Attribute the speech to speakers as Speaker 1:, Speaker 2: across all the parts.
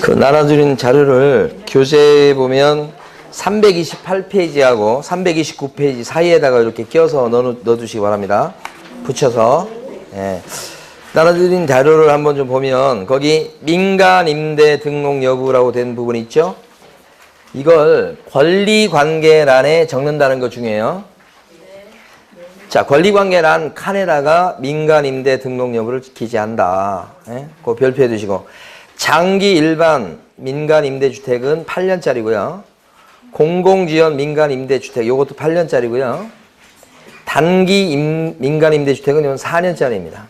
Speaker 1: 그 나눠드린 자료를 교재에 보면 328페이지하고 329페이지 사이에다가 이렇게 껴서 넣어두시기 바랍니다. 붙여서. 예. 나눠드린 자료를 한번 좀 보면 거기 민간임대 등록 여부라고 된 부분이 있죠. 이걸 권리관계란에 적는다는 거 중요해요. 자, 권리관계란 칸에다가 민간임대 등록 여부를 기재한다. 예? 그거 별표해 두시고. 장기 일반 민간임대주택은 8년짜리고요. 공공지원 민간임대주택 요것도 8년짜리고요. 단기 민간임대주택은 이건 4년짜리입니다.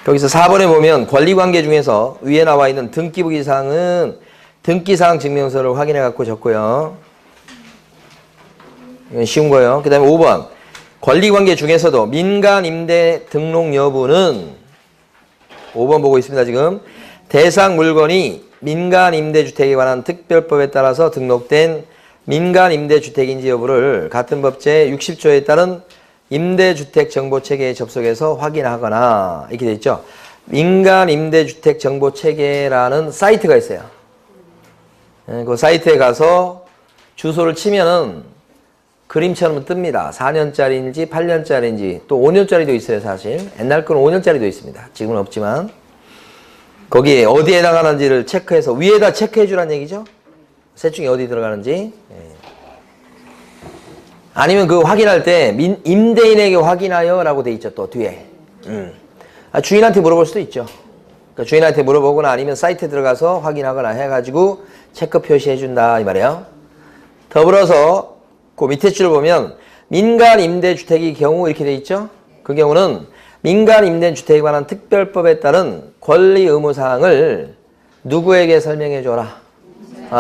Speaker 1: 여기서 4번에 보면 권리관계 중에서 위에 나와 있는 등기부 이상은 등기사항 증명서를 확인해 갖고 적고요. 이건 쉬운 거예요. 그 다음에 5번 권리관계 중에서도 민간임대 등록 여부는 5번 보고 있습니다. 지금 대상 물건이 민간임대주택에 관한 특별법에 따라서 등록된 민간임대주택인지 여부를 같은 법제 60조에 따른 임대주택정보체계에 접속해서 확인하거나 이렇게 돼 있죠. 민간임대주택정보체계라는 사이트가 있어요. 그 사이트에 가서 주소를 치면은 그림처럼 뜹니다. 4년짜리인지 8년짜리인지 또 5년짜리도 있어요. 사실 옛날 거는 5년짜리도 있습니다. 지금은 없지만 거기에 어디에 해당하는지를 체크해서 위에다 체크해 주라는 얘기죠. 셋 중에 어디 들어가는지. 아니면 그 확인할 때 임대인에게 확인하여 라고 돼 있죠. 또 뒤에 주인한테 물어볼 수도 있죠. 그러니까 주인한테 물어보거나 아니면 사이트에 들어가서 확인하거나 해가지고 체크 표시해 준다 이 말이에요. 더불어서 그 밑에 줄을 보면 민간임대주택의 경우 이렇게 돼 있죠. 그 경우는 민간임대주택에 관한 특별법에 따른 권리 의무사항을 누구에게 설명해 줘라.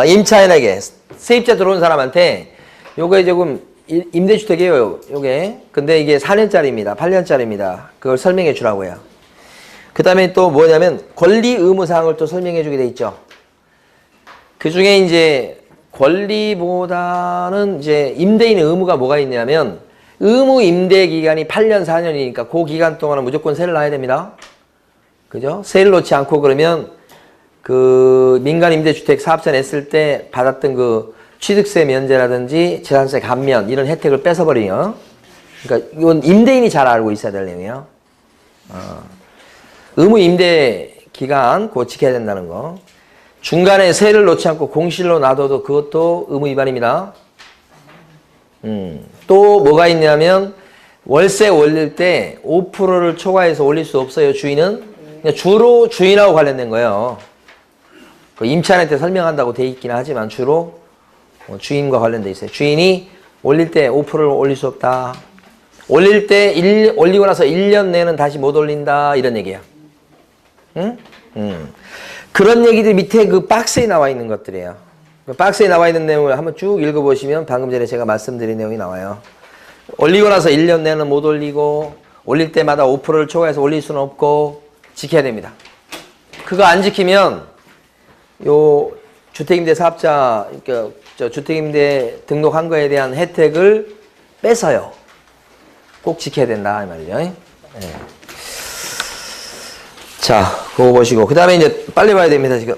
Speaker 1: 임차인에게 세입자 들어온 사람한테 요거 조금 임대주택이에요. 요게 근데 이게 4년짜리입니다. 8년짜리입니다. 그걸 설명해 주라고요. 그 다음에 또 뭐냐면 권리 의무사항을 또 설명해 주게 돼 있죠. 그 중에 이제 권리보다는 이제 임대인의 의무가 뭐가 있냐면 의무 임대 기간이 8년, 4년이니까 그 기간 동안은 무조건 세를 놔야 됩니다. 그죠? 세를 놓지 않고 그러면 그 민간임대주택 사업자 냈을 때 받았던 그 취득세 면제라든지 재산세 감면 이런 혜택을 뺏어버리요. 그러니까 이건 임대인이 잘 알고 있어야 될 내용이에요. 의무 임대 기간 그거 지켜야 된다는 거. 중간에 세를 놓지 않고 공실로 놔둬도 그것도 의무 위반입니다. 또 뭐가 있냐면 월세 올릴 때 5%를 초과해서 올릴 수 없어요. 주인은 주로 주인하고 관련된 거예요. 그 임차인한테 설명한다고 돼 있긴 하지만 주로 주인과 관련돼 있어요. 주인이 올릴 때 5%를 올릴 수 없다. 올릴 때 올리고 나서 1년 내는 다시 못 올린다 이런 얘기야. 응? 그런 얘기들 밑에 그 박스에 나와 있는 것들이에요. 그 박스에 나와 있는 내용을 한번 쭉 읽어보시면 방금 전에 제가 말씀드린 내용이 나와요. 올리고 나서 1년 내는 못 올리고 올릴 때마다 5%를 초과해서 올릴 수는 없고 지켜야 됩니다. 그거 안 지키면 요 주택임대 사업자 주택임대 등록한 거에 대한 혜택을 뺏어요. 꼭 지켜야 된다 이 말이죠. 네. 자, 그거 보시고 그 다음에 이제 빨리 봐야 됩니다. 지금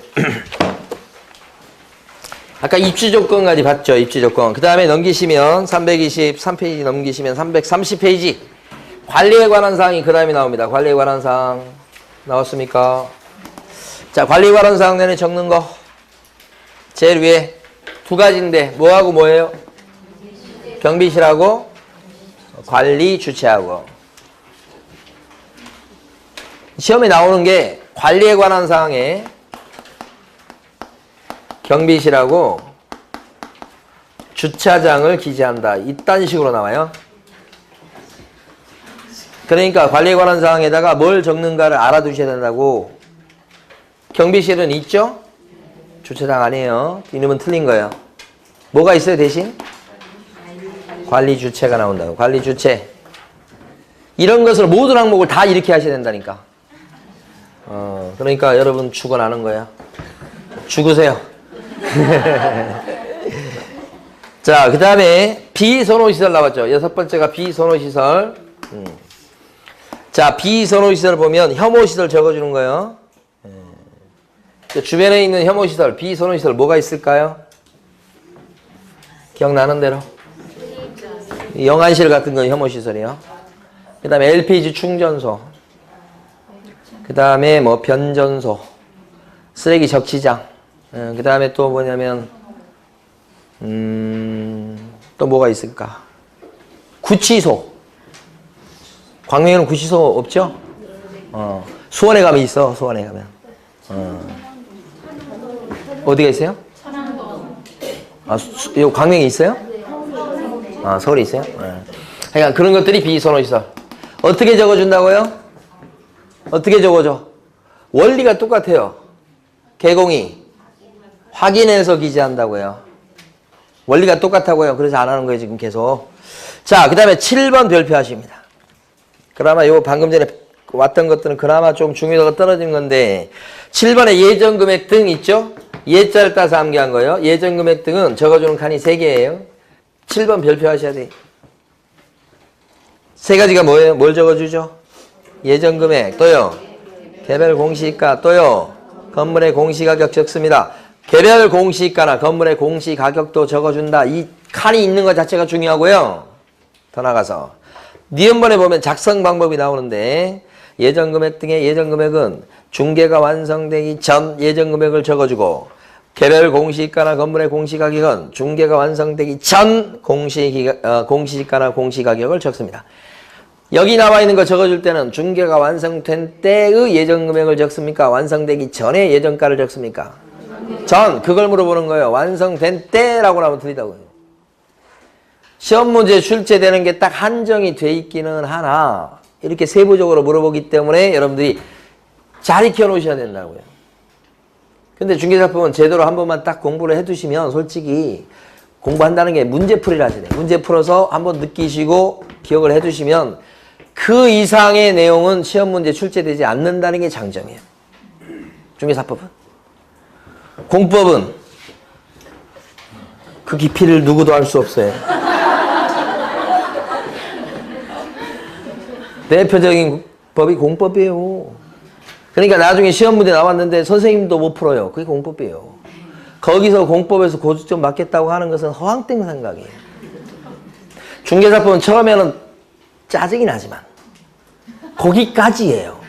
Speaker 1: 아까 입지 조건까지 봤죠. 입지 조건. 그 다음에 넘기시면 323페이지 넘기시면 330페이지 관리에 관한 사항이 그 다음에 나옵니다. 관리에 관한 사항 나왔습니까? 자, 관리에 관한 사항 내내 적는 거 제일 위에 두 가지인데 뭐하고 뭐예요? 경비실하고 관리 주체하고. 시험에 나오는 게 관리에 관한 사항에 경비실하고 주차장을 기재한다. 이딴 식으로 나와요. 그러니까 관리에 관한 사항에다가 뭘 적는가를 알아두셔야 된다고. 경비실은 있죠? 주차장 아니에요. 이름은 틀린 거예요. 뭐가 있어요 대신? 관리 주체가 나온다고. 관리 주체. 이런 것을 모든 항목을 다 이렇게 하셔야 된다니까. 그러니까 여러분 죽어나는 거야. 죽으세요. 자, 그 다음에 비선호시설 나왔죠. 6번째가 비선호시설. 자, 비선호시설 보면 혐오시설 적어주는 거예요. 주변에 있는 혐오시설, 비선호시설 뭐가 있을까요? 기억나는 대로. 영안실 같은 건 혐오시설이요. 그 다음에 LPG 충전소. 그 다음에 뭐 변전소. 쓰레기 적치장. 그 다음에 또 뭐냐면, 또 뭐가 있을까? 구치소. 광명에는 구치소 없죠? 수원에 가면 있어, 수원에 가면. 어디가 있어요? 아, 요 광명에 있어요? 아, 서울에 있어요? 그러니까 그런 것들이 비선호시설. 어떻게 적어준다고요? 어떻게 적어줘? 원리가 똑같아요. 개공이 확인해서 기재한다고요. 원리가 똑같다고요. 그래서 안 하는 거예요, 지금 계속. 자, 그 다음에 7번 별표하십니다. 그나마 요 방금 전에 왔던 것들은 그나마 좀 중요도가 떨어진 건데 7번에 예정금액 등 있죠? 예자를 따서 암기한 거예요. 예정금액 등은 적어주는 칸이 3개예요. 7번 별표하셔야 돼. 3가지가 뭐예요? 뭘 적어주죠? 예정금액, 또요. 개별 공시가, 또요. 건물의 공시가격 적습니다. 개별 공시가나 건물의 공시가격도 적어준다. 이 칸이 있는 것 자체가 중요하고요. 더 나가서 니은번에 보면 작성 방법이 나오는데 예정금액 등의 예정금액은 중개가 완성되기 전 예정금액을 적어주고 개별 공시가나 건물의 공시가격은 중개가 완성되기 전 공시가나 공시가격을 적습니다. 여기 나와 있는 거 적어줄 때는 중개가 완성된 때의 예정금액을 적습니까? 완성되기 전에 예정가를 적습니까? 전, 그걸 물어보는 거예요. 완성된 때라고 나오면 틀리다고요. 시험 문제 출제되는 게 딱 한정이 돼 있기는 하나 이렇게 세부적으로 물어보기 때문에 여러분들이 잘 익혀 놓으셔야 된다고요. 근데 중개사법은 제대로 한 번만 딱 공부를 해두시면 솔직히 공부한다는 게 문제풀이라잖아요. 문제 풀어서 한번 느끼시고 기억을 해두시면 그 이상의 내용은 시험 문제 출제되지 않는다는 게 장점이에요. 중개사법은. 공법은 그 깊이를 누구도 알 수 없어요. 대표적인 법이 공법이에요. 그러니까 나중에 시험 문제 나왔는데 선생님도 못 풀어요. 그게 공법이에요. 거기서 공법에서 고득점 맞겠다고 하는 것은 허황된 생각이에요. 중개사법은 처음에는 짜증이 나지만 거기까지예요.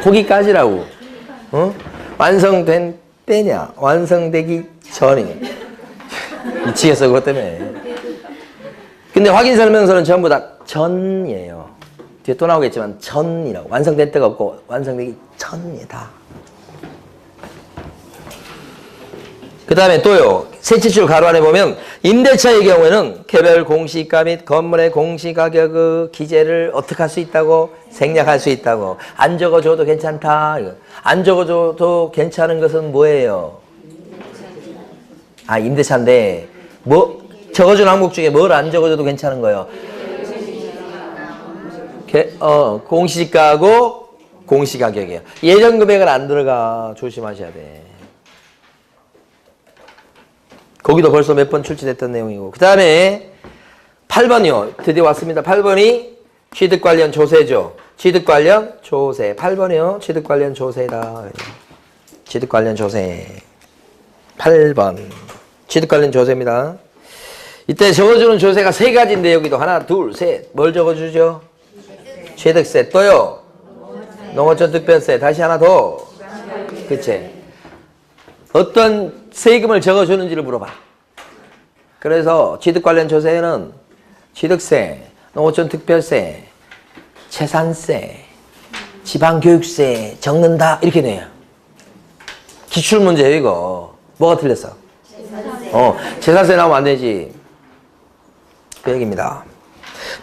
Speaker 1: 거기까지라고. 완성된 때냐 완성되기 전이 미치겠어 그것 때문에. 근데 확인 설명서는 전부 다 전이에요. 뒤에 또 나오겠지만 전이라고. 완성된 때가 없고 완성되기 전이다. 그 다음에 또요. 셋째줄 가로 안에 보면 임대차의 경우에는 개별 공시가 및 건물의 공시가격의 기재를 어떻게 할 수 있다고? 생략할 수 있다고. 안 적어줘도 괜찮다. 안 적어줘도 괜찮은 것은 뭐예요? 아, 임대차인데 뭐 적어준 항목 중에 뭘 안 적어줘도 괜찮은 거예요? 공시가하고 공시가격이에요. 예정금액은 안 들어가. 조심하셔야 돼. 거기도 벌써 몇 번 출제됐던 내용이고. 그 다음에 8번이요. 드디어 왔습니다. 8번이 취득 관련 조세죠. 취득 관련 조세. 8번이요. 취득 관련 조세다. 취득 관련 조세. 8번. 취득 관련 조세입니다. 이때 적어주는 조세가 3가지인데 여기도 하나, 둘, 셋. 뭘 적어주죠? 취득세. 또요. 농어촌 특별세. 다시 하나 더. 그치? 어떤 세금을 적어주는지를 물어봐. 그래서 취득 관련 조세에는 취득세, 농어촌 특별세, 재산세, 지방교육세 적는다 이렇게 돼요. 기출문제예요 이거. 뭐가 틀렸어? 재산세 나오면 안 되지. 그 얘기입니다.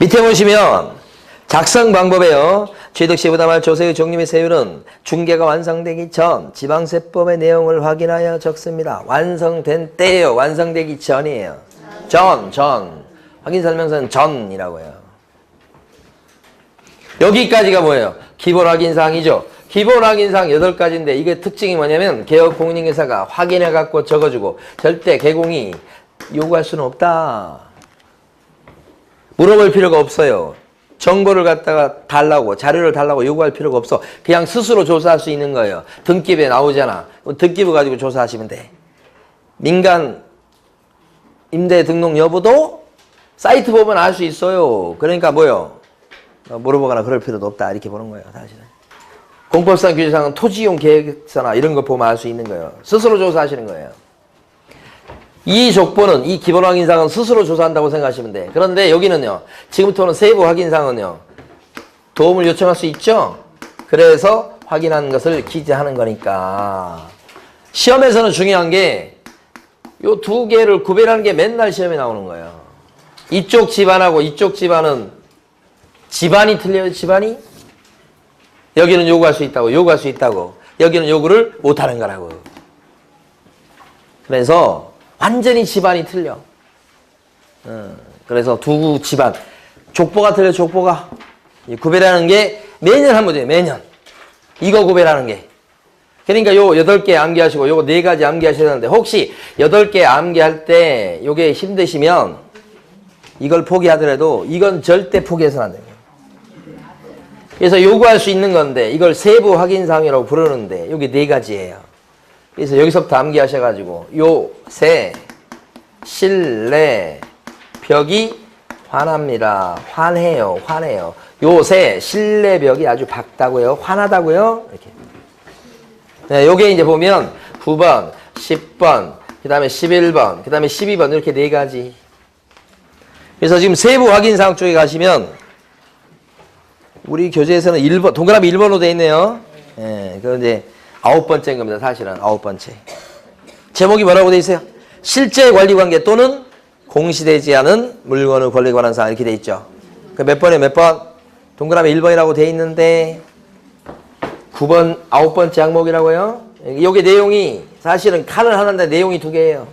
Speaker 1: 밑에 보시면 작성 방법에요. 취득시 부담할 조세의 종류 및 세율은 중개가 완성되기 전 지방세법의 내용을 확인하여 적습니다. 완성된 때예요. 완성되기 전이에요. 전. 확인설명서는 전이라고요. 여기까지가 뭐예요? 기본 확인사항이죠. 기본 확인사항 8가지인데 이게 특징이 뭐냐면 개업공인중개사가 확인해갖고 적어주고 절대 개공이 요구할 수는 없다. 물어볼 필요가 없어요. 정보를 갖다가 달라고, 자료를 달라고 요구할 필요가 없어. 그냥 스스로 조사할 수 있는 거예요. 등기부에 나오잖아. 등기부 가지고 조사하시면 돼. 민간 임대 등록 여부도 사이트 보면 알 수 있어요. 그러니까 뭐요? 물어보거나 그럴 필요도 없다. 이렇게 보는 거예요, 사실은. 공법상 규제상은 토지용 계획서나 이런 거 보면 알 수 있는 거예요. 스스로 조사하시는 거예요. 이 족보는, 이 기본 확인사항은 스스로 조사한다고 생각하시면 돼. 그런데 여기는요, 지금부터는 세부 확인사항은요, 도움을 요청할 수 있죠? 그래서 확인하는 것을 기재하는 거니까. 시험에서는 중요한 게, 요 두 개를 구별하는 게 맨날 시험에 나오는 거예요. 이쪽 집안하고 이쪽 집안은 집안이 틀려요, 집안이? 여기는 요구할 수 있다고, 요구할 수 있다고. 여기는 요구를 못하는 거라고. 그래서 완전히 집안이 틀려. 그래서 두 집안. 족보가 틀려, 족보가. 구별하는 게 매년 한 문제예요, 매년. 이거 구별하는 게. 그러니까 요 8개 암기하시고 요거 4가지 암기하셔야 되는데 혹시 8개 암기할 때 요게 힘드시면 이걸 포기하더라도 이건 절대 포기해서는 안 돼요. 그래서 요구할 수 있는 건데 이걸 세부 확인사항이라고 부르는데 요게 4가지예요. 그래서 여기서부터 암기하셔가지고 요 새 실내 벽이 환합니다. 환해요. 환해요. 요 새 실내 벽이 아주 밝다고요. 환하다고요. 이렇게. 네, 요게 이제 보면 9번, 10번, 그 다음에 11번, 그 다음에 12번 이렇게 4가지. 그래서 지금 세부 확인사항 쪽에 가시면 우리 교재에서는 1번, 동그라미 1번으로 되어 있네요. 예, 그건 이제 9번째인 겁니다. 사실은 9번째. 제목이 뭐라고 되어 있어요? 실제 권리관계 또는 공시되지 않은 물건의 권리에 관한 사항 이렇게 되어 있죠. 그 몇 번에 몇 번? 동그라미 1번이라고 되어 있는데 9번, 9번째 항목이라고요. 여기 내용이 사실은 칸은 하나인데 내용이 2개예요.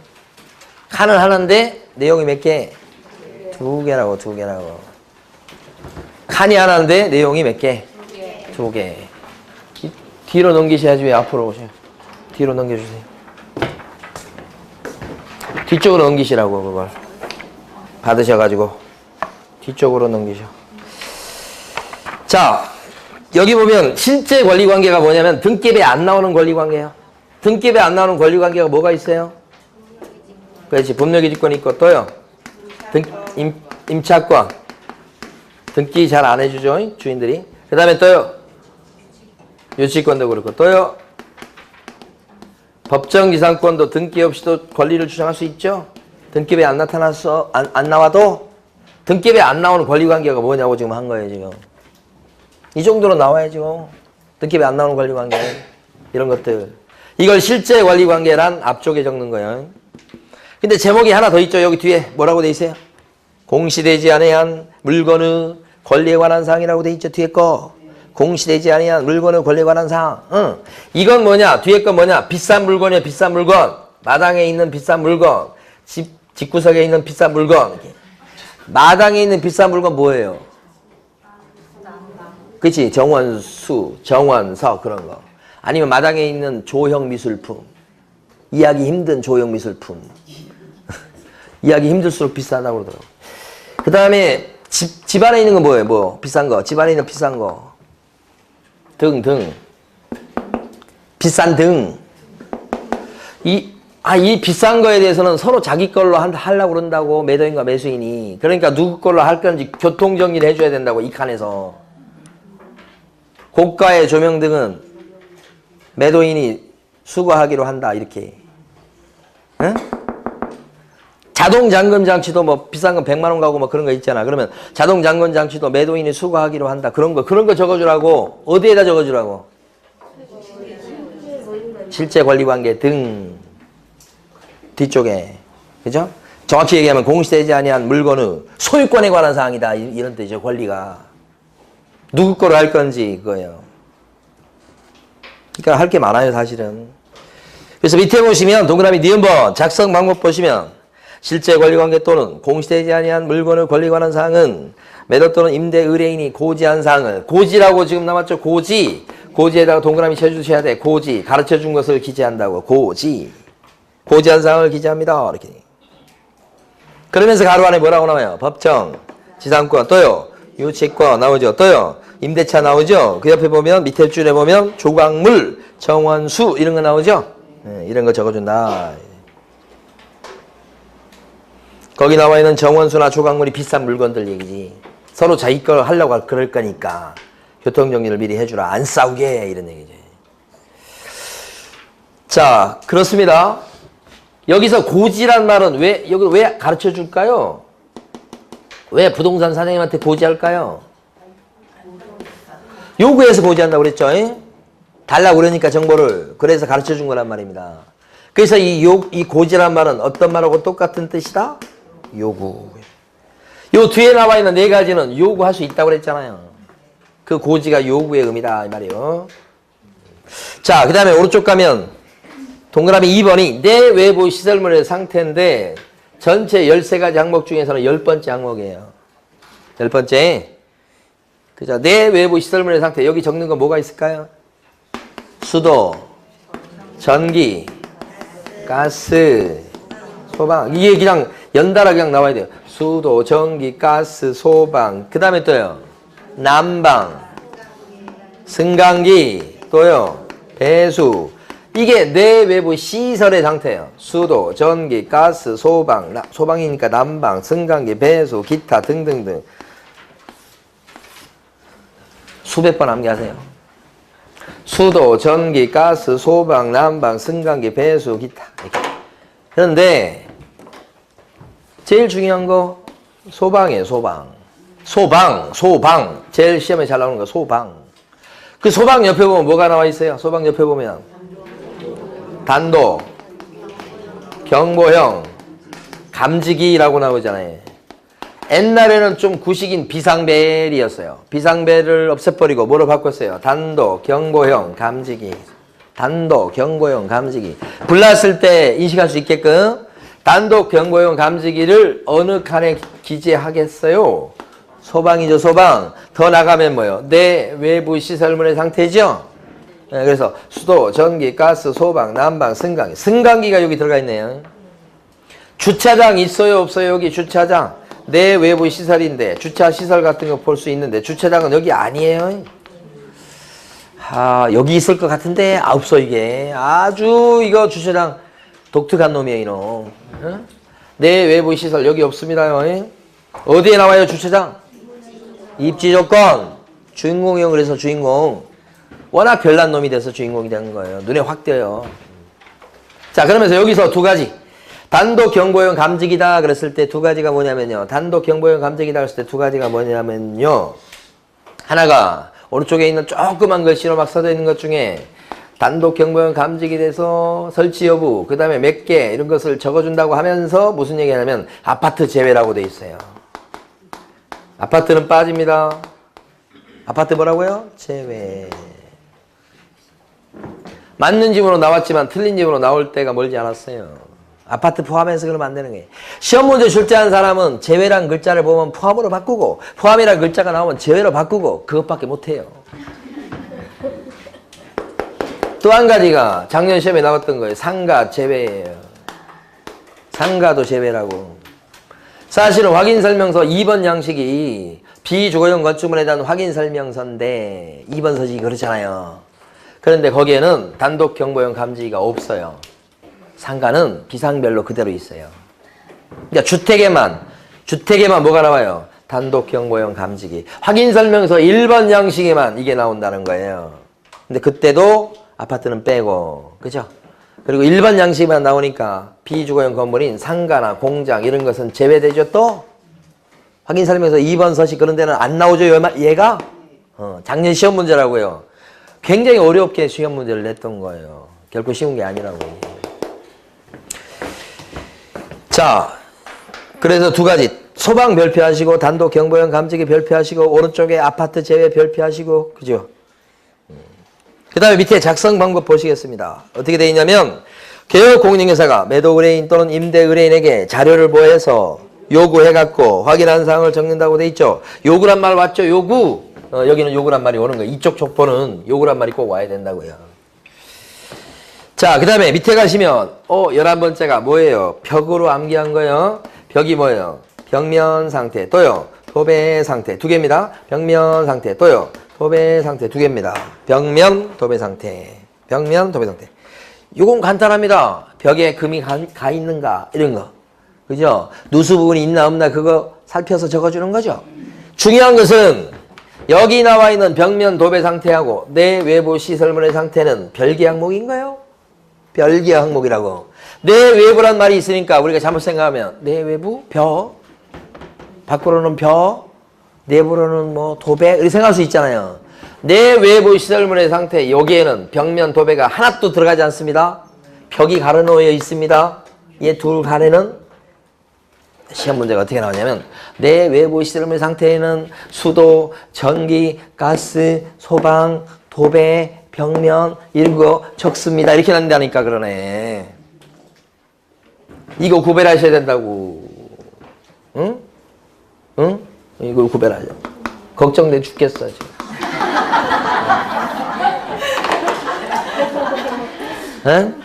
Speaker 1: 칸은 하나인데 내용이 몇 개? 2개라고, 2개라고. 칸이 하나인데 내용이 몇 개? 2개. 뒤로 넘기셔야지 왜 앞으로 오세요? 뒤로 넘겨주세요. 뒤쪽으로 넘기시라고 그걸. 받으셔가지고 뒤쪽으로 넘기셔. 자, 여기 보면 실제 권리관계가 뭐냐면 등기부에 안 나오는 권리관계예요. 등기부에 안 나오는 권리관계가 뭐가 있어요? 그렇지. 법률기지권이 있고 또요. 임차권. 등기 잘 안 해주죠, 주인들이. 그 다음에 또요. 유치권도 그렇고 또요. 법정지상권도 등기 없이도 권리를 주장할 수 있죠. 등기부에 안 나타났어, 안 나와도 등기부에 안 나오는 권리관계가 뭐냐고 지금 한 거예요, 지금. 이 정도로 나와야죠. 등기부에 안 나오는 권리관계. 이런 것들. 이걸 실제 권리관계란 앞쪽에 적는 거예요. 근데 제목이 하나 더 있죠. 여기 뒤에 뭐라고 돼 있어요? 공시되지 아니한 물건의 권리에 관한 사항이라고 돼 있죠. 뒤에 거. 공시되지 아니한 물건의 권리에 관한 사항. 응. 이건 뭐냐? 뒤에 건 뭐냐? 비싼 물건이에요. 비싼 물건. 마당에 있는 비싼 물건. 집구석에 있는 비싼 물건. 마당에 있는 비싼 물건 뭐예요? 그치? 정원수, 정원석 그런 거. 아니면 마당에 있는 조형 미술품. 이해하기 힘든 조형 미술품. 이해하기 힘들수록 비싸다고 그러더라고. 그 다음에 집 안에 있는 건 뭐예요? 뭐 비싼 거. 집 안에 있는 비싼 거. 등. 비싼 등. 이 비싼 거에 대해서는 서로 자기 걸로 하려고 그런다고, 매도인과 매수인이. 그러니까 누구 걸로 할 건지 교통정리를 해줘야 된다고, 이 칸에서. 고가의 조명 등은 매도인이 수거하기로 한다, 이렇게. 응? 자동 잠금 장치도 뭐 비싼 건 100만 원 가고 뭐 그런 거 있잖아. 그러면 자동 잠금 장치도 매도인이 수거하기로 한다. 그런 거 적어주라고. 어디에다 적어주라고? 실제 권리관계 등. 뒤쪽에. 그죠? 정확히 얘기하면 공시되지 아니한 물건의 소유권에 관한 사항이다. 이런 뜻이죠. 권리가. 누구 거로 할 건지 그거예요. 그러니까 할 게 많아요, 사실은. 그래서 밑에 보시면 동그라미 니은번 작성 방법 보시면 실제 권리관계 또는 공시되지 아니한 물건의 권리에 관한 사항은 매도 또는 임대 의뢰인이 고지한 사항을, 고지라고 지금 남았죠. 고지에다가 동그라미 쳐주셔야 돼. 고지, 가르쳐준 것을 기재한다고. 고지한 사항을 기재합니다. 이렇게. 그러면서 가로 안에 뭐라고 나와요? 법정, 지상권, 또요. 유치권 나오죠. 또요. 임대차 나오죠. 그 옆에 보면 밑에 줄에 보면 조각물, 정원수 이런 거 나오죠. 네, 이런 거 적어준다. 거기 나와 있는 정원수나 조각물이 비싼 물건들 얘기지. 서로 자기 걸 하려고 그럴 거니까 교통정리를 미리 해주라. 안 싸우게 이런 얘기지. 자, 그렇습니다. 여기서 고지란 말은 여기 왜 가르쳐 줄까요? 왜 부동산 사장님한테 고지할까요? 요구해서 고지한다고 그랬죠? 달라고 그러니까 정보를. 그래서 가르쳐 준 거란 말입니다. 그래서 이 고지란 말은 어떤 말하고 똑같은 뜻이다? 요구. 요 뒤에 나와 있는 네 가지는 요구할 수 있다고 그랬잖아요. 그 고지가 요구의 의미다 이 말이에요. 자, 그 다음에 오른쪽 가면 동그라미 2번이 내 외부 시설물의 상태인데 전체 13가지 항목 중에서는 10번째 항목이에요. 10번째. 그죠? 내 외부 시설물의 상태. 여기 적는 건 뭐가 있을까요? 수도, 전기, 가스, 소방. 이게 그냥 연달아 그냥 나와야 돼요. 수도, 전기, 가스, 소방. 그 다음에 또요. 난방, 승강기, 또요. 배수. 이게 내 외부 시설의 상태예요. 수도, 전기, 가스, 소방, 소방이니까 난방, 승강기, 배수, 기타 등등등. 수백 번 암기하세요. 수도, 전기, 가스, 소방, 난방, 승강기, 배수, 기타. 이렇게. 그런데 제일 중요한 거 소방이에요. 소방. 제일 시험에 잘 나오는 거 소방. 그 소방 옆에 보면 뭐가 나와 있어요? 소방 옆에 보면 단도, 경보형, 감지기라고 나오잖아요. 옛날에는 좀 구식인 비상벨이었어요. 비상벨을 없애버리고 뭐로 바꿨어요? 단도, 경보형, 감지기. 단도, 경보형, 감지기. 불났을 때 인식할 수 있게끔 단도, 경보형, 감지기를 어느 칸에 기재하겠어요? 소방이죠, 소방. 더 나가면 뭐예요? 내 외부 시설물의 상태죠? 네, 그래서 수도, 전기, 가스, 소방, 난방, 승강기. 승강기가 여기 들어가 있네요. 주차장 있어요, 없어요? 여기 주차장. 내 외부 시설인데 주차 시설 같은 거 볼 수 있는데 주차장은 여기 아니에요. 여기 있을 것 같은데 없어 이게. 아주 이거 주차장 독특한 놈이에요 이놈. 내 외부 시설 여기 없습니다. 어디에 나와요 주차장? 입지 조건. 주인공이요. 그래서 주인공. 워낙 별난 놈이 돼서 주인공이 되는 거예요. 눈에 확 띄어요. 자, 그러면서 여기서 두 가지. 단도, 경보형, 감지기다 그랬을 때 두 가지가 뭐냐면요. 단도, 경보형, 감지기다 그랬을 때 두 가지가 뭐냐면요. 하나가 오른쪽에 있는 조그만 글씨로 막 써져 있는 것 중에 단도, 경보형, 감지기 돼서 설치 여부, 그 다음에 몇 개 이런 것을 적어준다고 하면서 무슨 얘기냐면 아파트 제외라고 돼 있어요. 아파트는 빠집니다. 아파트 뭐라고요? 제외. 맞는 집으로 나왔지만 틀린 집으로 나올 때가 멀지 않았어요. 아파트 포함해서 그러면 안 되는 거예요. 시험 문제 출제한 사람은 제외란 글자를 보면 포함으로 바꾸고 포함이란 글자가 나오면 제외로 바꾸고 그것밖에 못해요. 또 한 가지가 작년 시험에 나왔던 거예요. 상가 제외예요. 상가도 제외라고. 사실은 확인설명서 2번 양식이 비주거용 건축물에 대한 확인설명서인데 2번 서식이 그렇잖아요. 그런데 거기에는 단독 경보용 감지기가 없어요. 상가는 비상별로 그대로 있어요. 그러니까 주택에만 뭐가 나와요? 단독 경보용 감지기. 확인설명서 1번 양식에만 이게 나온다는 거예요. 근데 그때도 아파트는 빼고, 그죠? 그리고 1번 양식만 나오니까 비주거용 건물인 상가나 공장 이런 것은 제외되죠 또? 확인설명서 2번 서식 그런 데는 안 나오죠 얘가? 작년 시험 문제라고요. 굉장히 어렵게 시험 문제를 냈던 거예요. 결코 쉬운 게 아니라고. 자, 그래서 두 가지. 소방 별표하시고 단독 경보형 감지기 별표하시고 오른쪽에 아파트 제외 별표하시고 그죠? 그 다음에 밑에 작성 방법 보시겠습니다. 어떻게 되어 있냐면 개업공인중개사가 매도 의뢰인 또는 임대 의뢰인에게 자료를 보여서 요구해갖고 확인한 사항을 적는다고 돼 있죠. 요구란 말 왔죠? 요구. 여기는 요구란 말이 오는 거예요. 이쪽 족보는 요구란 말이 꼭 와야 된다고요. 자, 그 다음에 밑에 가시면 11번째가 뭐예요? 벽으로 암기한 거예요. 벽이 뭐예요? 벽면 상태. 또요. 도배 상태 두 개입니다. 벽면 상태 또요. 도배 상태 두 개입니다. 벽면 도배 상태. 벽면 도배 상태. 이건 간단합니다. 벽에 금이 가 있는가 이런 거. 그죠? 누수 부분이 있나 없나 그거 살펴서 적어주는 거죠. 중요한 것은 여기 나와 있는 벽면 도배 상태하고 내 외부 시설물의 상태는 별개 항목인가요? 별개 항목이라고. 내 외부란 말이 있으니까 우리가 잘못 생각하면 내 외부 벽, 밖으로는 벽, 내부로는 뭐 도배 이렇게 생각할 수 있잖아요. 내 외부 시설물의 상태 여기에는 벽면 도배가 하나도 들어가지 않습니다. 벽이 가로놓여 있습니다. 이 둘 간에는 시험 문제가 어떻게 나오냐면 내 외부 시설물 상태에는 수도, 전기, 가스, 소방, 도배, 벽면 이런 거 적습니다. 이렇게 난다니까 그러네. 이거 구별하셔야 된다고. 응? 응? 이걸 구별하자. 걱정돼 죽겠어 지금. 응?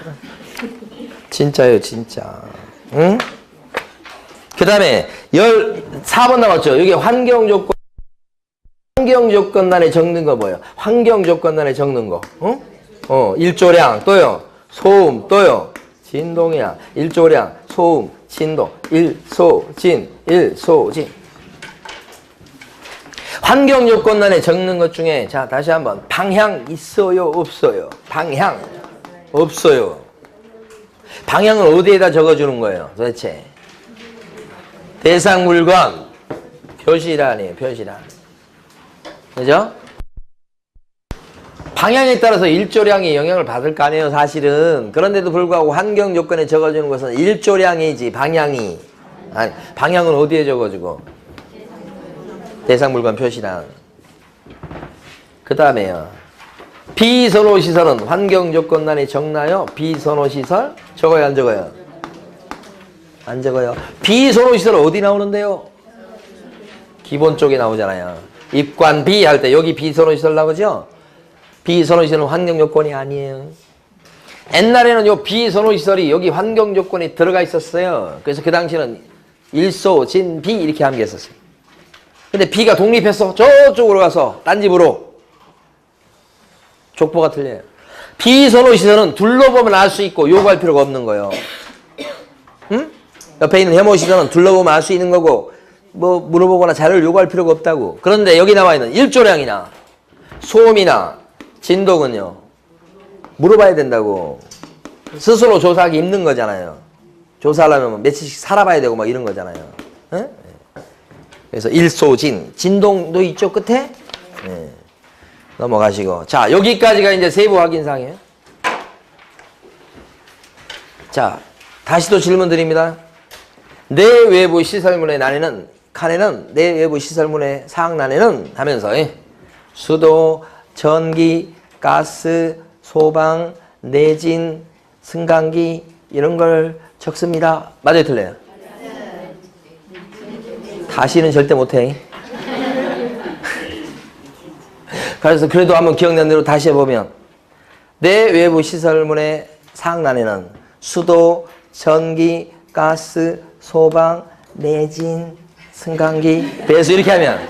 Speaker 1: 진짜요 진짜. 응? 그 다음에 4번 남았죠. 여기 환경조건란에 적는 거 뭐예요? 환경조건란에 적는 거. 일조량, 또요. 소음, 또요. 진동이야. 일조량, 소음, 진동, 일소진. 환경조건란에 적는 것 중에 자 다시 한번 방향 있어요 없어요? 방향 없어요. 방향을 어디에다 적어주는 거예요 도대체? 대상 물건 표시란이에요. 표시란. 그죠? 방향에 따라서 일조량이 영향을 받을 거 아니에요 사실은. 그런데도 불구하고 환경 조건에 적어주는 것은 일조량이지 방향이. 아니, 방향은 어디에 적어주고? 대상 물건 표시란. 그 다음에요. 비선호시설은 환경 조건란에 적나요? 비선호시설? 적어요 안 적어요? 안 적어요. 비선호시설 어디 나오는데요? 기본 쪽에 나오잖아요. 입관 B 할 때 여기 비선호시설 나오죠? 비선호시설은 환경요건이 아니에요. 옛날에는 요 비선호시설이 여기 환경요건에 들어가 있었어요. 그래서 그 당시에는 일소, 진, 비 이렇게 함기했었어요. 근데 B가 독립했어. 저쪽으로 가서 딴 집으로. 족보가 틀려요. 비선호시설은 둘러보면 알 수 있고 요구할 필요가 없는 거예요. 응? 옆에 있는 해모시설은 둘러보면 알 수 있는 거고 뭐 물어보거나 자료를 요구할 필요가 없다고. 그런데 여기 나와 있는 일조량이나 소음이나 진동은요 물어봐야 된다고. 스스로 조사하기 힘든 거잖아요. 조사하려면 며칠씩 살아봐야 되고 막 이런 거잖아요. 응? 그래서 일소진 진동도 있죠 끝에. 네. 넘어가시고 자 여기까지가 이제 세부 확인사항이에요. 자 다시 또 질문 드립니다. 내 외부 시설물의 칸에는 내 외부 시설물의 사항란에는 하면서 수도, 전기, 가스, 소방, 내진, 승강기 이런 걸 적습니다. 맞아요 틀려요? 다시는 절대 못해. 그래서 그래도 한번 기억나는 대로 다시 해보면 내 외부 시설물의 사항란에는 수도, 전기, 가스, 소방, 내진, 승강기, 배수 이렇게 하면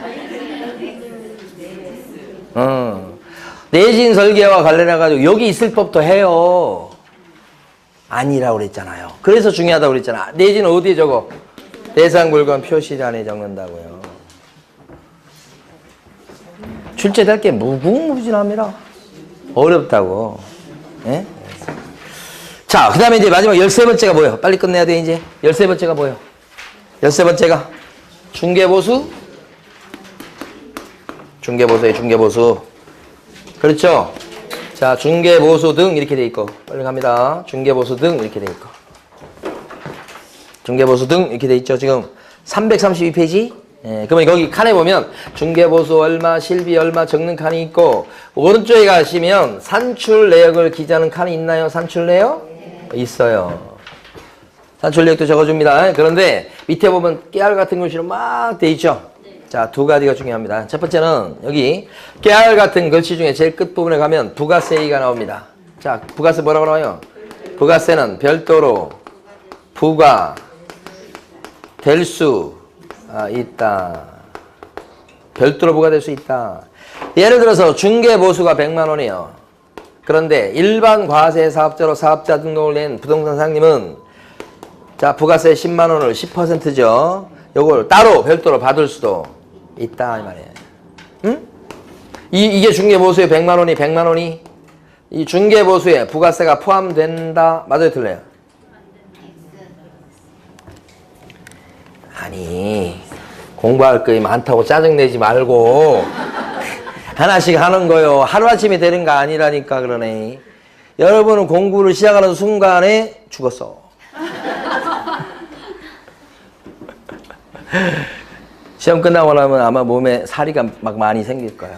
Speaker 1: 내진 설계와 관련해가지고 여기 있을 법도 해요. 아니라고 그랬잖아요. 그래서 중요하다고 그랬잖아. 내진은 어디에 적어? 대상 물건 표시란에 적는다고요. 출제될 게 무궁무진합니다. 어렵다고. 예? 자, 그 다음에 이제 마지막 13번째가 뭐예요? 빨리 끝내야 돼, 이제. 13번째가 뭐예요? 13번째가 중개보수? 중개보수에 중개보수. 그렇죠? 자, 중개보수 등 이렇게 돼 있고. 빨리 갑니다. 중개보수 등 이렇게 돼 있고. 중개보수 등 이렇게 돼 있죠. 지금 332페이지. 예, 그러면 거기 칸에 보면 중개보수 얼마, 실비 얼마 적는 칸이 있고 오른쪽에 가시면 산출 내역을 기재하는 칸이 있나요? 산출 내역? 있어요. 산출 내역도 적어줍니다. 그런데 밑에 보면 깨알 같은 글씨로 막 돼 있죠. 자, 두 가지가 중요합니다. 첫 번째는 여기 깨알 같은 글씨 중에 제일 끝부분에 가면 부가세가 나옵니다. 자, 부가세 뭐라고 나와요? 부가세는 별도로 부과 될 수 있다. 별도로 부과될 수 있다. 예를 들어서 중개보수가 100만 원이에요. 그런데 일반 과세 사업자로 사업자 등록을 낸 부동산 사장님은 자, 부가세 10만 원을 10%죠. 요걸 따로 별도로 받을 수도 있다 이 말이에요. 응? 이게 중개보수에 100만 원이 100만 원이 이 중개보수에 부가세가 포함된다. 맞아요, 틀려요? 아니, 공부할 거이 많다고 짜증내지 말고 하나씩 하는 거요. 하루아침에 되는 거 아니라니까 그러네. 여러분은 공부를 시작하는 순간에 죽었어. 시험 끝나고 나면 아마 몸에 살이가 막 많이 생길 거예요.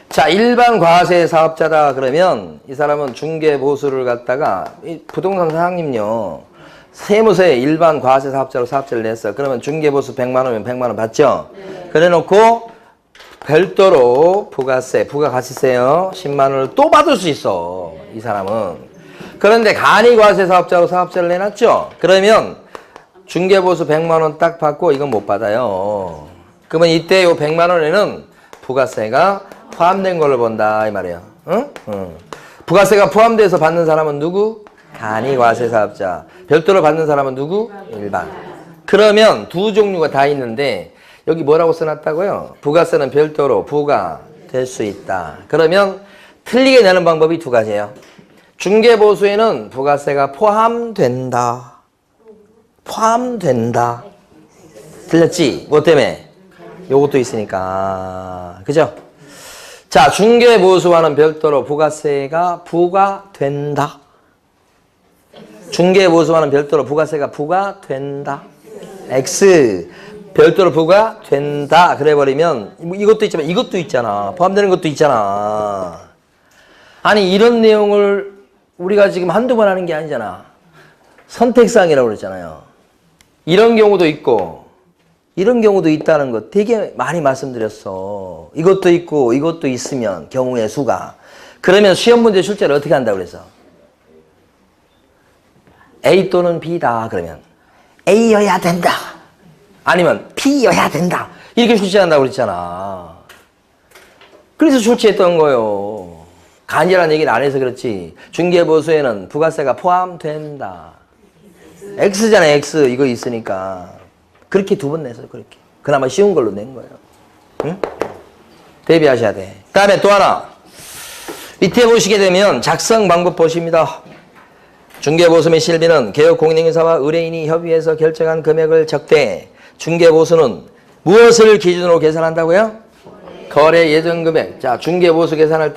Speaker 1: 자, 일반 과세 사업자다 그러면 이 사람은 중개보수를 갖다가 부동산 사장님요. 세무서에 일반 과세 사업자로 사업자를 냈어. 그러면 중개보수 100만 원이면 100만 원 받죠? 네. 그래 놓고 별도로 부가세, 부가가치세요. 10만 원을 또 받을 수 있어. 이 사람은. 그런데 간이과세 사업자로 사업자를 내놨죠? 그러면 중개보수 100만 원 딱 받고 이건 못 받아요. 그러면 이때 요 100만 원에는 부가세가 포함된 걸로 본다 이 말이에요. 응? 부가세가 포함돼서 받는 사람은 누구? 간이과세 사업자. 별도로 받는 사람은 누구? 일반. 그러면 두 종류가 다 있는데 여기 뭐라고 써놨다고요? 부가세는 별도로 부과될 수 있다. 그러면 틀리게 내는 방법이 두 가지예요. 중개보수에는 부가세가 포함된다. 포함된다. 틀렸지? 뭐 때문에? 요것도 있으니까. 그죠? 자, 중개보수와는 별도로 부가세가 부과된다. 중개보수와는 별도로 부가세가 부과된다. X. 별도로 부과된다. 그래버리면 이것도 있지만 이것도 있잖아. 포함되는 것도 있잖아. 아니 이런 내용을 우리가 지금 한두 번 하는 게 아니잖아. 선택사항이라고 그랬잖아요. 이런 경우도 있고 이런 경우도 있다는 거 되게 많이 말씀드렸어. 이것도 있고 이것도 있으면 경우의 수가. 그러면 시험 문제 출제를 어떻게 한다고 그래서? A 또는 B다 그러면 A여야 된다. 아니면 B여야 된다. 이렇게 출제한다고 그랬잖아. 그래서 출제했던 거요. 간이라는 얘기는 안 해서 그렇지. 중개보수에는 부가세가 포함된다. X잖아, X. 이거 있으니까. 그렇게 두 번 냈어요, 그렇게. 그나마 쉬운 걸로 낸 거예요. 응? 대비하셔야 돼. 그 다음에 또 하나. 밑에 보시게 되면 작성 방법 보십니다. 중개보수 및 실비는 개업공인인사와 의뢰인이 협의해서 결정한 금액을 적대. 중개보수는 무엇을 기준으로 계산한다고요? 거래 예정 금액. 자, 중개보수 계산할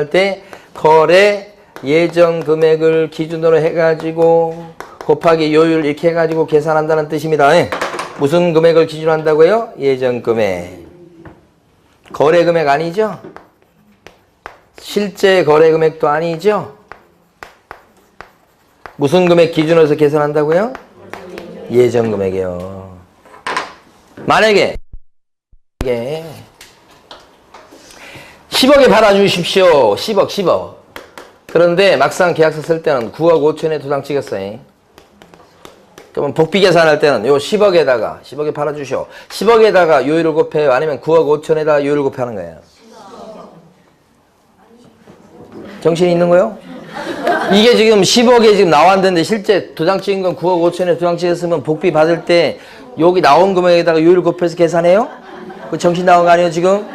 Speaker 1: 때 거래 예정 금액을 기준으로 해가지고 곱하기 요율 이렇게 해가지고 계산한다는 뜻입니다. 무슨 금액을 기준으로 한다고요? 예정 금액. 거래 금액 아니죠? 실제 거래 금액도 아니죠? 무슨 금액 기준으로 해서 계산한다고요? 예정 금액이요. 만약에 10억에 팔아주십시오. 10억. 그런데 막상 계약서 쓸 때는 9억 5천에 도장 찍었어요. 그러면 복비 계산할 때는 요 10억에 팔아주시오. 10억에다가 요율을 곱해요. 아니면 9억 5천에다가 요율을 곱하는 거예요. 정신이 있는 거요? 이게 지금 10억에 지금 나왔는데 실제 도장 찍은 건 9억 5천에 도장 찍었으면 복비 받을 때 여기 나온 금액에다가 요율 곱해서 계산해요? 그 정신 나간 거 아니에요 지금?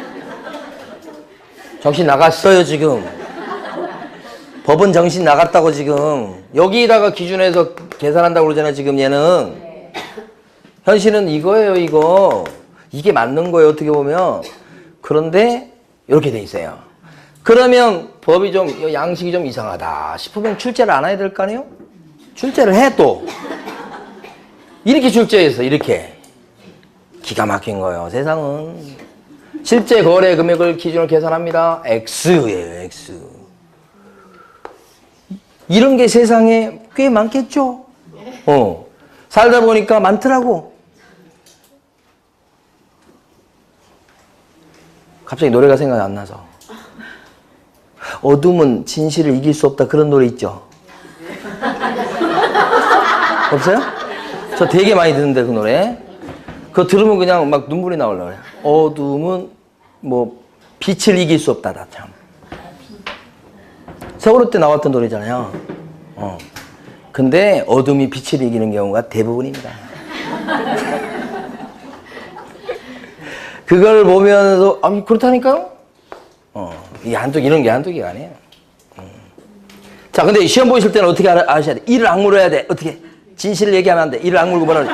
Speaker 1: 정신 나갔어요 지금. 법은 정신 나갔다고 지금. 여기다가 기준해서 계산한다고 그러잖아요 지금 얘는. 현실은 이거예요 이거. 이게 맞는 거예요 어떻게 보면. 그런데 이렇게 돼 있어요. 그러면 법이 좀 양식이 좀 이상하다 싶으면 출제를 안 해야 될 거 아니에요? 출제를 해 또. 이렇게 출제해서 이렇게. 기가 막힌 거예요 세상은. 실제 거래 금액을 기준으로 계산합니다. X예요 X. 이런 게 세상에 꽤 많겠죠? 살다 보니까 많더라고. 갑자기 노래가 생각이 안 나서. 어둠은 진실을 이길 수 없다 그런 노래 있죠? 없어요? 저 되게 많이 듣는데 그 노래. 그거 들으면 그냥 막 눈물이 나오려고 그래요.
Speaker 2: 어둠은 뭐 빛을 이길 수 없다. 참. 세월호 때 나왔던 노래잖아요. 근데 어둠이 빛을 이기는 경우가 대부분입니다. 그걸 보면서 그렇다니까요? 이런 게 한두 개가 아니에요. 자, 근데 시험 보실 때는 어떻게 아셔야 돼? 이를 악물어 해야 돼. 어떻게? 진실을 얘기하면 안 돼. 이를 악물고 뭐는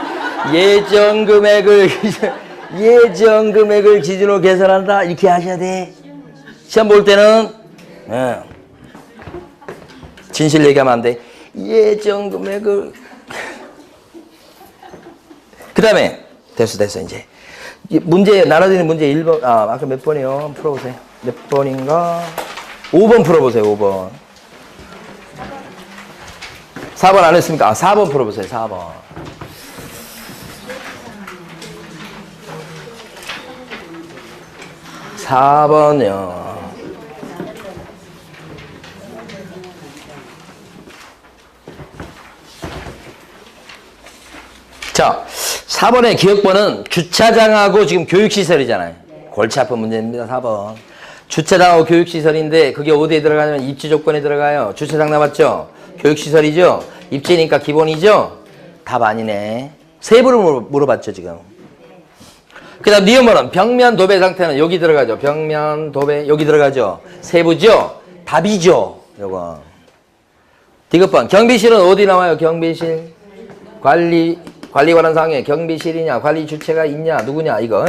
Speaker 2: 예정 금액을 기준으로 계산한다. 이렇게 하셔야 돼. 시험 볼 때는 진실 얘기하면 안 돼. 예정 금액을. 그 다음에 됐어 이제. 문제 나눠지는 문제 1번 아까 몇 번이요? 풀어보세요. 몇 번인가? 5번 풀어보세요. 5번. 4번 안 했습니까? 4번 풀어보세요. 4번. 4번이요. 자, 4번의 기억번은 주차장하고 지금 교육시설이잖아요. 골치 아픈 문제입니다. 4번. 주차장하고 교육시설인데 그게 어디에 들어가냐면 입지 조건에 들어가요. 주차장 나왔죠? 교육시설이죠? 입지니까 기본이죠? 답 아니네. 세부를 물어봤죠 지금. 그 다음 니은번은 벽면 도배 상태는 여기 들어가죠. 벽면 도배 여기 들어가죠. 세부죠? 답이죠. 요거. 디귿번 경비실은 어디 나와요? 경비실 관리 관한 사항에 경비실이냐 관리 주체가 있냐 누구냐 이거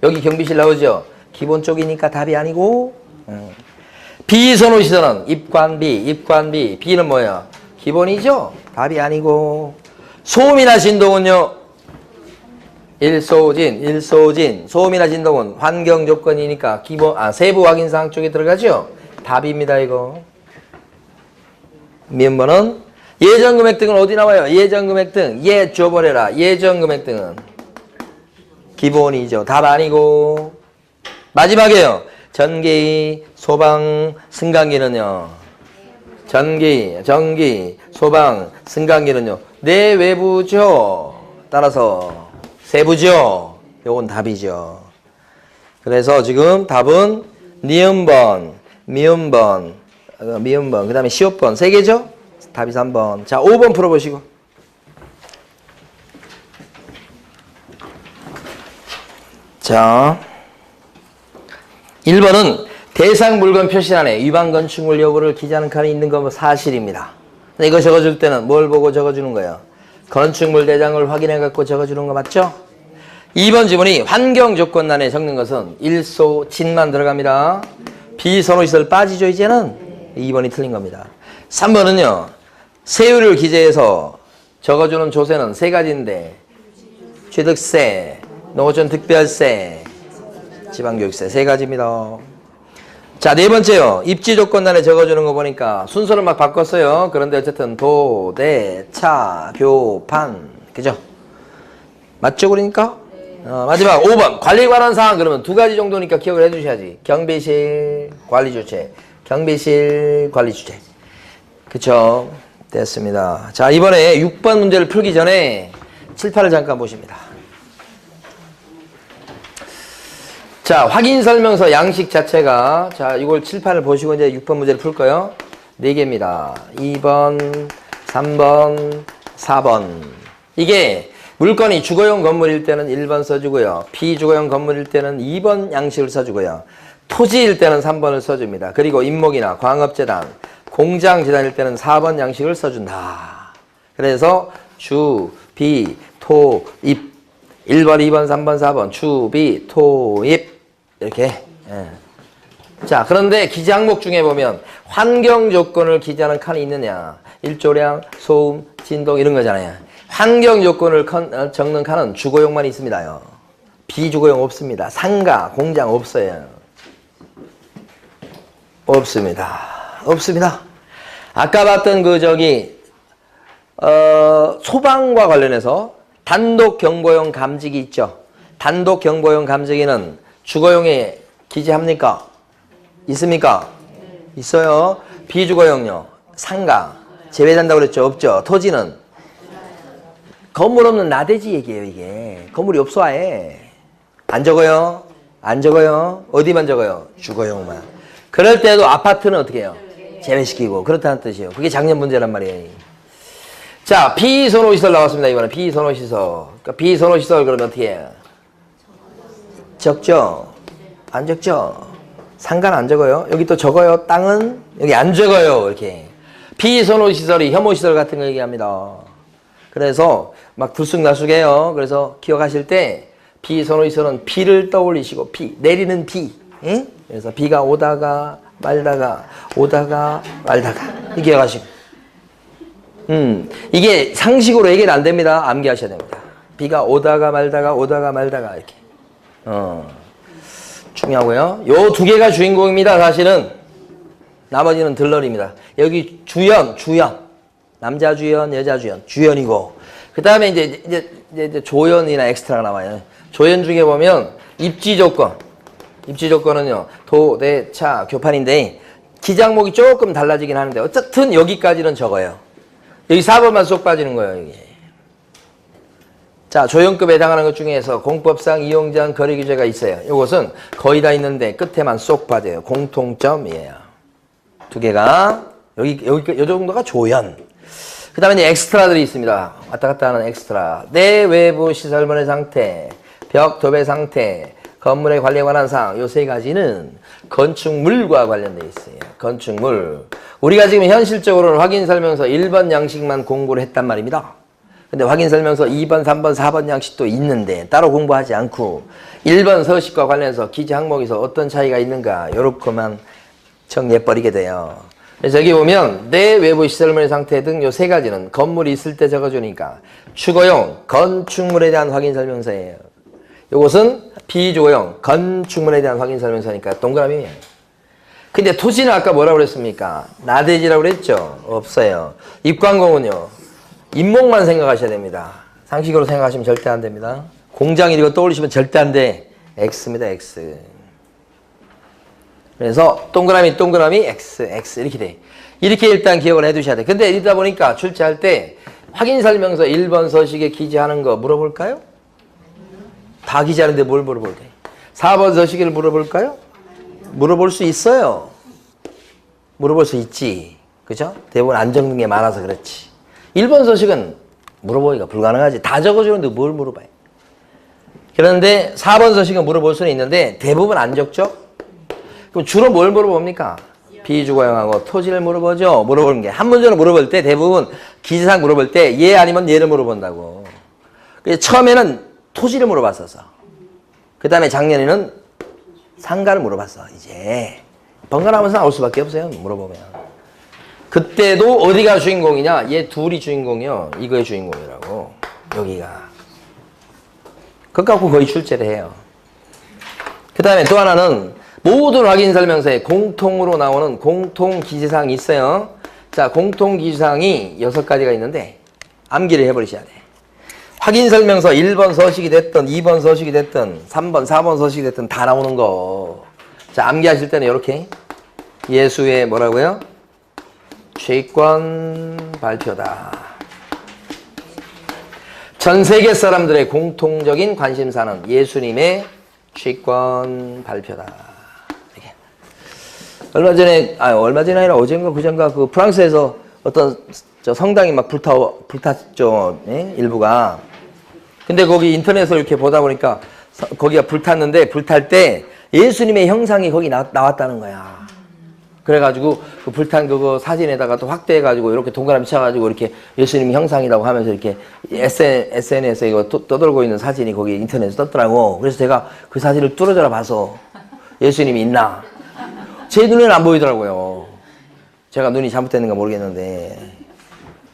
Speaker 2: 여기 경비실 나오죠. 기본 쪽이니까 답이 아니고 비선호시설은 입관비 비는 뭐야? 기본이죠. 답이 아니고 소음이나 진동은요. 일소진 소음이나 진동은 환경 조건이니까 세부 확인 사항 쪽에 들어가죠. 답입니다 이거. 미음번은 예정금액 등은 어디 나와요? 예정금액 등 줘버려라. 예정금액 등은 기본이죠. 답 아니고 마지막이에요. 전기 소방 승강기는요. 전기 소방 승강기는요. 내외부죠. 따라서 세부죠. 요건 답이죠. 그래서 지금 답은 미음번 그 다음에 시옷번 3개죠? 답이 3번. 자, 5번 풀어보시고. 자, 1번은 대상 물건 표시란에 위반 건축물 여부를 기재하는 칸이 있는 건 사실입니다. 근데 이거 적어줄 때는 뭘 보고 적어주는 거예요? 건축물 대장을 확인해 갖고 적어주는 거 맞죠? 2번 지문이 환경 조건란에 적는 것은 일소진만 들어갑니다. 비선호시설 빠지죠 이제는? 2번이 틀린 겁니다. 3번은요. 세율을 기재해서 적어주는 조세는 3가지인데 취득세, 노전 특별세, 지방교육세 3가지입니다. 자, 4번째요. 입지 조건란에 적어주는 거 보니까 순서를 막 바꿨어요. 그런데 어쨌든 도, 대, 차, 교, 판 그죠? 맞죠 그러니까? 마지막 5번 관리 관한 사항 그러면 2가지 정도니까 기억을 해주셔야지. 경비실 관리주체 경비실 관리주체 그쵸? 됐습니다. 자, 이번에 6번 문제를 풀기 전에 7, 8을 잠깐 보십니다. 자, 확인 설명서 양식 자체가 자, 이걸 7, 8을 보시고 이제 6번 문제를 풀 거예요. 4개입니다. 2번, 3번, 4번. 이게 물건이 주거용 건물일 때는 1번 써주고요. 비주거용 건물일 때는 2번 양식을 써주고요. 토지일 때는 3번을 써줍니다. 그리고 임목이나 광업재단, 공장재단일 때는 4번 양식을 써준다. 그래서 주, 비, 토, 입 1번, 2번, 3번, 4번 주, 비, 토, 입 이렇게 자, 그런데 기재 항목 중에 보면 환경 조건을 기재하는 칸이 있느냐 일조량, 소음, 진동 이런 거잖아요. 환경 조건을 적는 칸은 주거용만 있습니다요. 비주거용 없습니다. 상가, 공장 없어요. 없습니다. 아까 봤던 소방과 관련해서 단독 경보용 감지기 있죠. 단독 경보용 감지기는 주거용에 기재합니까? 있습니까? 있어요. 비주거용요. 상가 제외된다고 그랬죠. 없죠. 토지는 건물 없는 나대지 얘기예요. 이게 건물이 없어 아예 안 적어요. 안 적어요. 어디만 적어요? 주거용만. 그럴 때도 아파트는 어떻게 해요? 제외시키고 그렇다는 뜻이에요. 그게 작년 문제란 말이에요. 자, 비선호시설 나왔습니다. 이번에 비선호시설. 그러니까 비선호시설 그러면 어떻게 해요? 적죠? 안 적죠? 상관 안 적어요. 여기 또 적어요. 땅은 여기 안 적어요. 이렇게. 비선호시설이 혐오시설 같은 거 얘기합니다. 그래서 막 들쑥날쑥해요. 그래서 기억하실 때 비선호시설은 비를 떠올리시고 비, 내리는 비. 응? 그래서 비가 오다가 말다가 오다가 말다가 이렇게 기억하시고. 이게 상식으로 해결 안 됩니다. 암기하셔야 됩니다. 비가 오다가 말다가 오다가 말다가 이렇게. 중요하고요. 요 두 개가 주인공입니다. 사실은 나머지는 들러리입니다. 여기 주연, 남자 주연, 여자 주연, 주연이고 그 다음에 이제 조연이나 엑스트라가 나와요. 조연 중에 보면 입지 조건은요 도, 대, 차, 교판인데 기장목이 조금 달라지긴 하는데 어쨌든 여기까지는 적어요. 여기 4번만 쏙 빠지는 거예요. 여기. 자, 조연급에 해당하는 것 중에서 공법상 이용제한 거래 규제가 있어요. 이것은 거의 다 있는데 끝에만 쏙 빠져요. 공통점이에요. 두 개가 여기 요 정도가 조연. 그 다음에 이제 엑스트라들이 있습니다. 왔다 갔다 하는 엑스트라. 내외부 시설물의 상태, 벽, 도배 상태, 건물의 관리에 관한 사항. 요 세 가지는 건축물과 관련돼 있어요. 건축물. 우리가 지금 현실적으로는 확인설명서 1번 양식만 공부를 했단 말입니다. 근데 확인설명서 2번, 3번, 4번 양식도 있는데 따로 공부하지 않고 1번 서식과 관련해서 기재 항목에서 어떤 차이가 있는가 요렇게만 정리해버리게 돼요. 그래서 여기 보면 내외부 시설물의 상태 등 요 세 가지는 건물이 있을 때 적어주니까 주거용 건축물에 대한 확인설명서예요. 요것은 비주거용 건축물에 대한 확인설명서니까 동그라미예요. 근데 토지는 아까 뭐라고 그랬습니까? 나대지라고 그랬죠? 없어요. 입광공은요. 인목만 생각하셔야 됩니다. 상식으로 생각하시면 절대 안 됩니다. 공장 이거 떠올리시면 절대 안 돼. X입니다. X. 그래서 동그라미 X 이렇게 돼. 이렇게 일단 기억을 해두셔야 돼. 근데 이러다 보니까 출제할 때 확인설명서 1번 서식에 기재하는 거 물어볼까요? 다 기재하는데 뭘 물어볼까요? 4번 서식을 물어볼까요? 물어볼 수 있어요. 물어볼 수 있지. 그죠? 대부분 안 적는 게 많아서 그렇지. 1번 서식은 물어보기가 불가능하지. 다 적어주는데 뭘 물어봐요. 그런데 4번 서식은 물어볼 수는 있는데 대부분 안 적죠? 그럼 주로 뭘 물어봅니까? 비주거용하고 토지를 물어보죠. 물어보는 게. 한 문제로 물어볼 때 대부분 기재상 물어볼 때 얘 아니면 얘를 물어본다고. 그래서 처음에는 토지를 물어봤었어. 그 다음에 작년에는 상가를 물어봤어. 이제 번갈아가면서 나올 수밖에 없어요. 물어보면. 그때도 어디가 주인공이냐? 얘 둘이 주인공이요. 이거의 주인공이라고. 여기가. 그거 갖고 거의 출제를 해요. 그 다음에 또 하나는 모든 확인설명서에 공통으로 나오는 공통기재사항이 있어요. 자, 공통기재사항이 6가지가 있는데 암기를 해버리셔야 돼. 확인설명서 1번 서식이 됐든 2번 서식이 됐든 3번, 4번 서식이 됐든 다 나오는 거. 자, 암기하실 때는 이렇게 예수의 뭐라고요? 취권 발표다. 전 세계 사람들의 공통적인 관심사는 예수님의 취권 발표다. 이렇게. 얼마 전에 아니라 어젠가 그젠가 그 프랑스에서 어떤 저 성당이 막 불탔죠. 예? 일부가. 근데 거기 인터넷으로 이렇게 보다 보니까 거기가 불탔는데 불탈 때 예수님의 형상이 거기 나왔다는 거야. 그래가지고 그 불탄 그거 사진에다가 또 확대해가지고 이렇게 동그라미 쳐가지고 이렇게 예수님 형상이라고 하면서 이렇게 SNS에 이거 떠돌고 있는 사진이 거기 인터넷에 떴더라고. 그래서 제가 그 사진을 뚫어져라 봐서 예수님이 있나. 제 눈에는 안 보이더라고요. 제가 눈이 잘못됐는가 모르겠는데.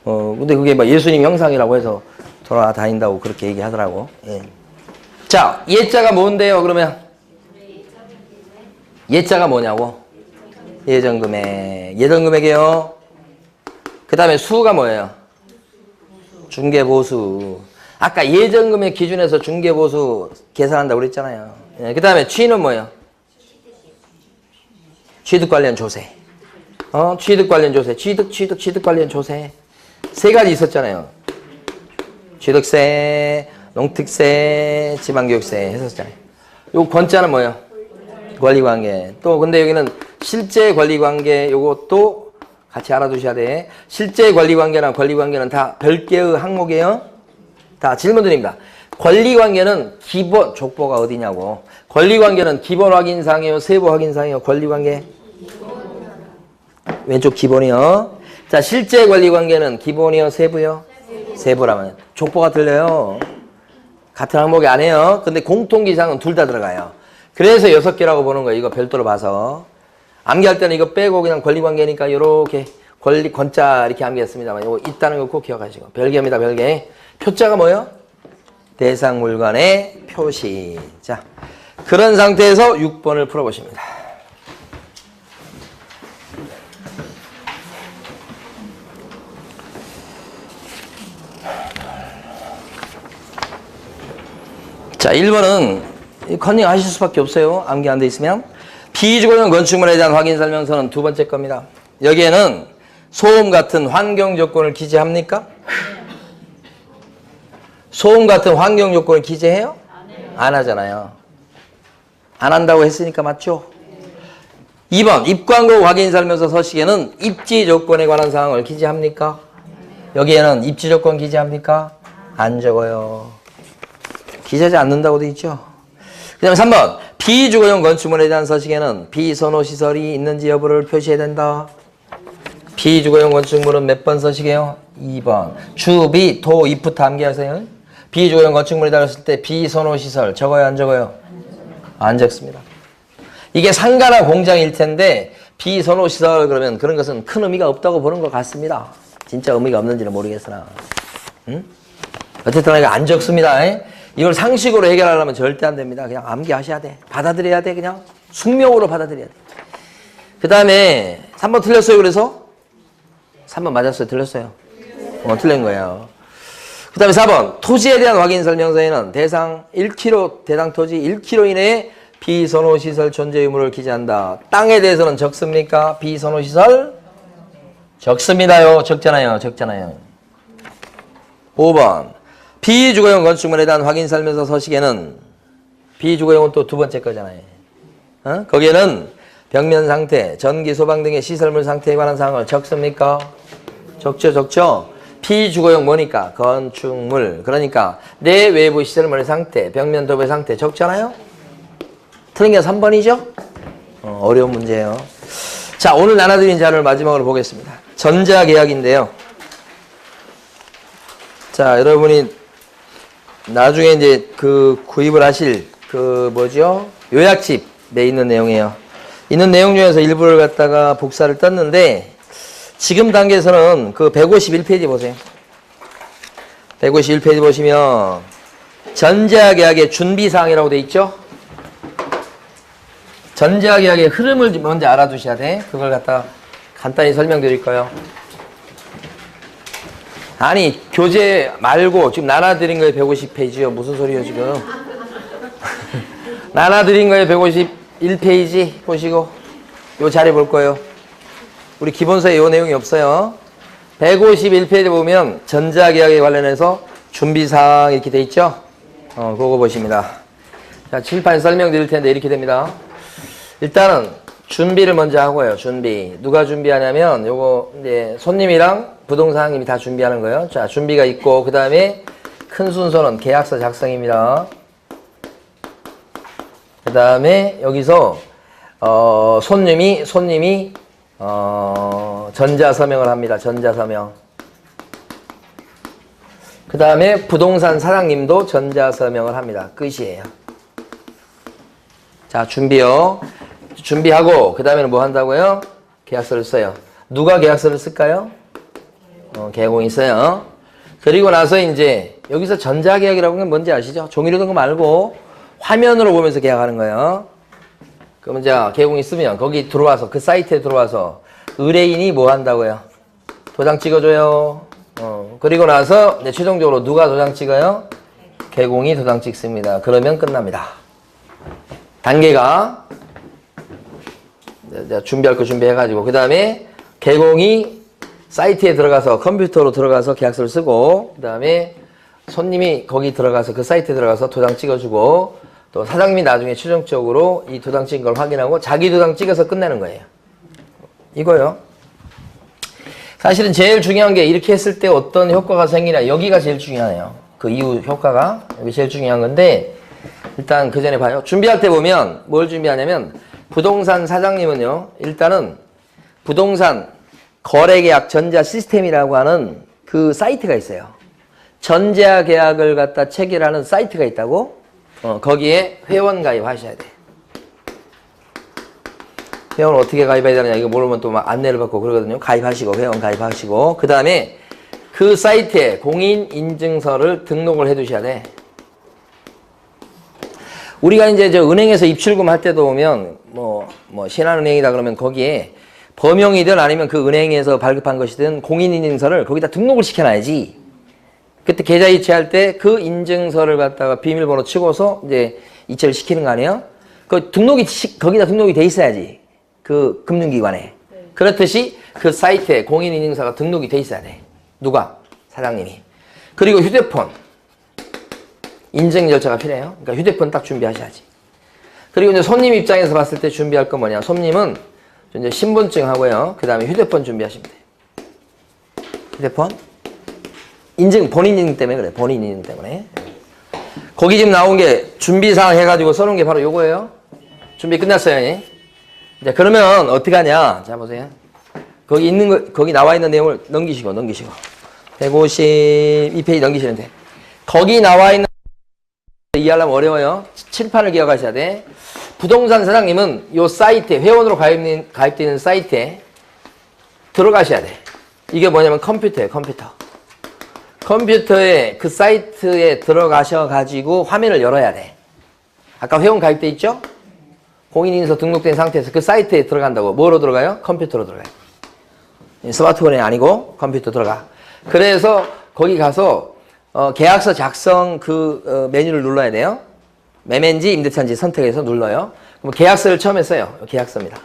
Speaker 2: 근데 그게 막 예수님 형상이라고 해서 돌아다닌다고 그렇게 얘기하더라고. 예. 자, 예자가 뭔데요, 그러면? 예자가 뭐냐고? 예정금액. 예정금액이요. 그 다음에 수가 뭐예요? 중개보수. 아까 예정금액 기준에서 중개보수 계산한다고 그랬잖아요. 예. 그 다음에 취는 뭐예요? 취득 관련 조세. 취득 관련 조세. 취득 관련 조세. 세 가지 있었잖아요. 취득세, 농특세, 지방교육세 했었잖아요. 요 권자는 뭐예요? 권리관계. 또 근데 여기는 실제 권리관계 요것도 같이 알아두셔야 돼. 실제 권리관계랑 권리관계는 다 별개의 항목이에요. 다 질문 드립니다. 권리관계는 기본 족보가 어디냐고. 권리관계는 기본 확인사항이에요, 세부 확인사항이에요. 권리관계 왼쪽 기본이요. 자, 실제 권리관계는 기본이요, 세부요? 세부라면 족보가 틀려요. 같은 항목이 아니에요. 근데 공통기사항은 둘 다 들어가요. 그래서 6개라고 보는 거예요. 이거 별도로 봐서. 암기할 때는 이거 빼고 그냥 권리관계니까 이렇게 권자 이렇게 암기했습니다만 이거 있다는 거 꼭 기억하시고. 별개입니다. 별개. 표자가 뭐예요? 대상물관의 표시. 자, 그런 상태에서 6번을 풀어보십니다. 자, 1번은 컨닝 하실 수밖에 없어요. 암기 안 돼 있으면. 비주거용 건축물에 대한 확인 설명서는 두 번째 겁니다. 여기에는 소음 같은 환경 조건을 기재합니까? 소음 같은 환경 조건을 기재해요? 안 하잖아요. 안 한다고 했으니까 맞죠? 2번 입광고 확인 설명서 서식에는 입지 조건에 관한 사항을 기재합니까? 여기에는 입지 조건 기재합니까? 안 적어요. 기재하지 않는다고 돼 있죠. 그 다음에 3번 비주거용 건축물에 대한 서식에는 비선호 시설이 있는지 여부를 표시해야 된다. 비주거용 건축물은 몇 번 서식이에요? 2번 주비 도 if부터 암기하세요. 비주거용 건축물이다 했을 때 비선호 시설 적어요, 안 적어요? 안 적습니다. 이게 상가나 공장일 텐데 비선호 시설 그러면 그런 것은 큰 의미가 없다고 보는 것 같습니다. 진짜 의미가 없는지는 모르겠으나 어쨌든 이거 안 적습니다. 이걸 상식으로 해결하려면 절대 안 됩니다. 그냥 암기하셔야 돼. 받아들여야 돼. 그냥 숙명으로 받아들여야 돼. 그 다음에 3번 틀렸어요. 그래서 3번 맞았어요. 틀렸어요. 틀린 거예요. 그 다음에 4번 토지에 대한 확인 설명서에는 대상 1km 대상 토지 1km 이내에 비선호 시설 존재 의무를 기재한다. 땅에 대해서는 적습니까? 비선호 시설 적습니다요. 적잖아요. 적잖아요. 5번 비주거용 건축물에 대한 확인 설명서 서식에는 비주거용은 또 두 번째 거잖아요. 거기에는 벽면 상태, 전기, 소방 등의 시설물 상태에 관한 사항을 적습니까? 적죠, 적죠. 비주거용 뭐니까? 건축물. 그러니까 내 외부 시설물의 상태, 벽면 도배 상태 적잖아요. 틀린 게 3번이죠? 어려운 문제예요. 자, 오늘 나눠드린 자료를 마지막으로 보겠습니다. 전자계약인데요. 자, 여러분이 나중에 이제 그 구입을 하실 그 뭐죠? 요약집에 있는 내용이에요. 있는 내용 중에서 일부를 갖다가 복사를 떴는데 지금 단계에서는 그 151페이지 보세요. 151페이지 보시면 전자계약의 준비사항이라고 돼 있죠? 전자계약의 흐름을 먼저 알아두셔야 돼. 그걸 갖다가 간단히 설명드릴 거예요. 아니 교재 말고 지금 나눠드린 거에 150페이지요. 무슨 소리예요 지금. 나눠드린 거에 151페이지 보시고 요 자리 볼 거예요. 우리 기본서에 요 내용이 없어요. 151페이지 보면 전자계약에 관련해서 준비사항 이렇게 돼 있죠. 그거 보십니다. 자, 칠판 설명드릴 텐데 이렇게 됩니다. 일단은 준비를 먼저 하고요. 준비. 누가 준비하냐면 요거 이제 손님이랑 부동산님이 다 준비하는 거예요. 자, 준비가 있고 그 다음에 큰 순서는 계약서 작성입니다. 그 다음에 여기서 손님이 전자서명을 합니다. 전자서명. 그 다음에 부동산 사장님도 전자서명을 합니다. 끝이에요. 자, 준비요. 준비하고 그 다음에는 뭐 한다고요? 계약서를 써요. 누가 계약서를 쓸까요? 개공이 써요. 그리고 나서 이제 여기서 전자계약이라고 하는 건 뭔지 아시죠? 종이로 된 거 말고 화면으로 보면서 계약하는 거예요. 그러면 이제 개공이 쓰면 거기 들어와서 그 사이트에 들어와서 의뢰인이 뭐 한다고요? 도장 찍어줘요. 그리고 나서 이제 최종적으로 누가 도장 찍어요? 개공이 도장 찍습니다. 그러면 끝납니다. 단계가 준비할 거 준비해가지고 그 다음에 개공이 사이트에 들어가서 컴퓨터로 들어가서 계약서를 쓰고 그 다음에 손님이 거기 들어가서 그 사이트에 들어가서 도장 찍어주고 또 사장님이 나중에 최종적으로 이 도장 찍은 걸 확인하고 자기 도장 찍어서 끝내는 거예요. 이거요. 사실은 제일 중요한 게 이렇게 했을 때 어떤 효과가 생기냐, 여기가 제일 중요하네요. 그 이후 효과가 여기 제일 중요한 건데, 일단 그 전에 봐요. 준비할 때 보면 뭘 준비하냐면, 부동산 사장님은요, 일단은 부동산 거래계약 전자 시스템이라고 하는 그 사이트가 있어요. 전자 계약을 갖다 체결하는 사이트가 있다고. 거기에 회원 가입하셔야 돼. 회원 어떻게 가입해야 되느냐, 이거 모르면 또 막 안내를 받고 그러거든요. 가입하시고, 회원 가입하시고, 그 다음에 그 사이트에 공인인증서를 등록을 해 두셔야 돼. 우리가 이제 저 은행에서 입출금 할 때도 보면, 신한은행이다 그러면 거기에 범용이든 아니면 그 은행에서 발급한 것이든 공인인증서를 거기다 등록을 시켜놔야지. 그때 계좌 이체할 때 그 인증서를 갖다가 비밀번호 치고서 이제 이체를 시키는 거 아니에요? 그 거기다 등록이 돼 있어야지. 그 금융기관에. 네. 그렇듯이 그 사이트에 공인인증서가 등록이 돼 있어야 돼. 누가? 사장님이. 그리고 휴대폰. 인증 절차가 필요해요. 그러니까 휴대폰 딱 준비하셔야지. 그리고 이제 손님 입장에서 봤을 때 준비할 건 뭐냐. 손님은 이제 신분증 하고요. 그 다음에 휴대폰 준비하시면 돼요. 휴대폰. 인증, 본인 인증 때문에 그래. 본인 인증 때문에. 거기 지금 나온 게 준비사항 해가지고 써놓은 게 바로 요거예요. 준비 끝났어요. 예? 자, 그러면 어떻게 하냐. 자, 보세요. 거기 있는 거, 거기 나와 있는 내용을 넘기시고. 152페이지 넘기시면 돼. 거기 나와 있는 이해하려면 어려워요. 칠판을 기억하셔야 돼. 부동산 사장님은 요 사이트에, 회원으로 가입되어 있는 사이트에 들어가셔야 돼. 이게 뭐냐면 컴퓨터예요, 컴퓨터. 컴퓨터에 그 사이트에 들어가셔가지고 화면을 열어야 돼. 아까 회원 가입돼 있죠? 공인인증서 등록된 상태에서 그 사이트에 들어간다고. 뭐로 들어가요? 컴퓨터로 들어가요. 스마트폰이 아니고 컴퓨터 들어가. 그래서 거기 가서 계약서 작성 메뉴를 눌러야 돼요. 매매인지 임대차인지 선택해서 눌러요. 그럼 계약서를 처음에 써요. 계약서입니다.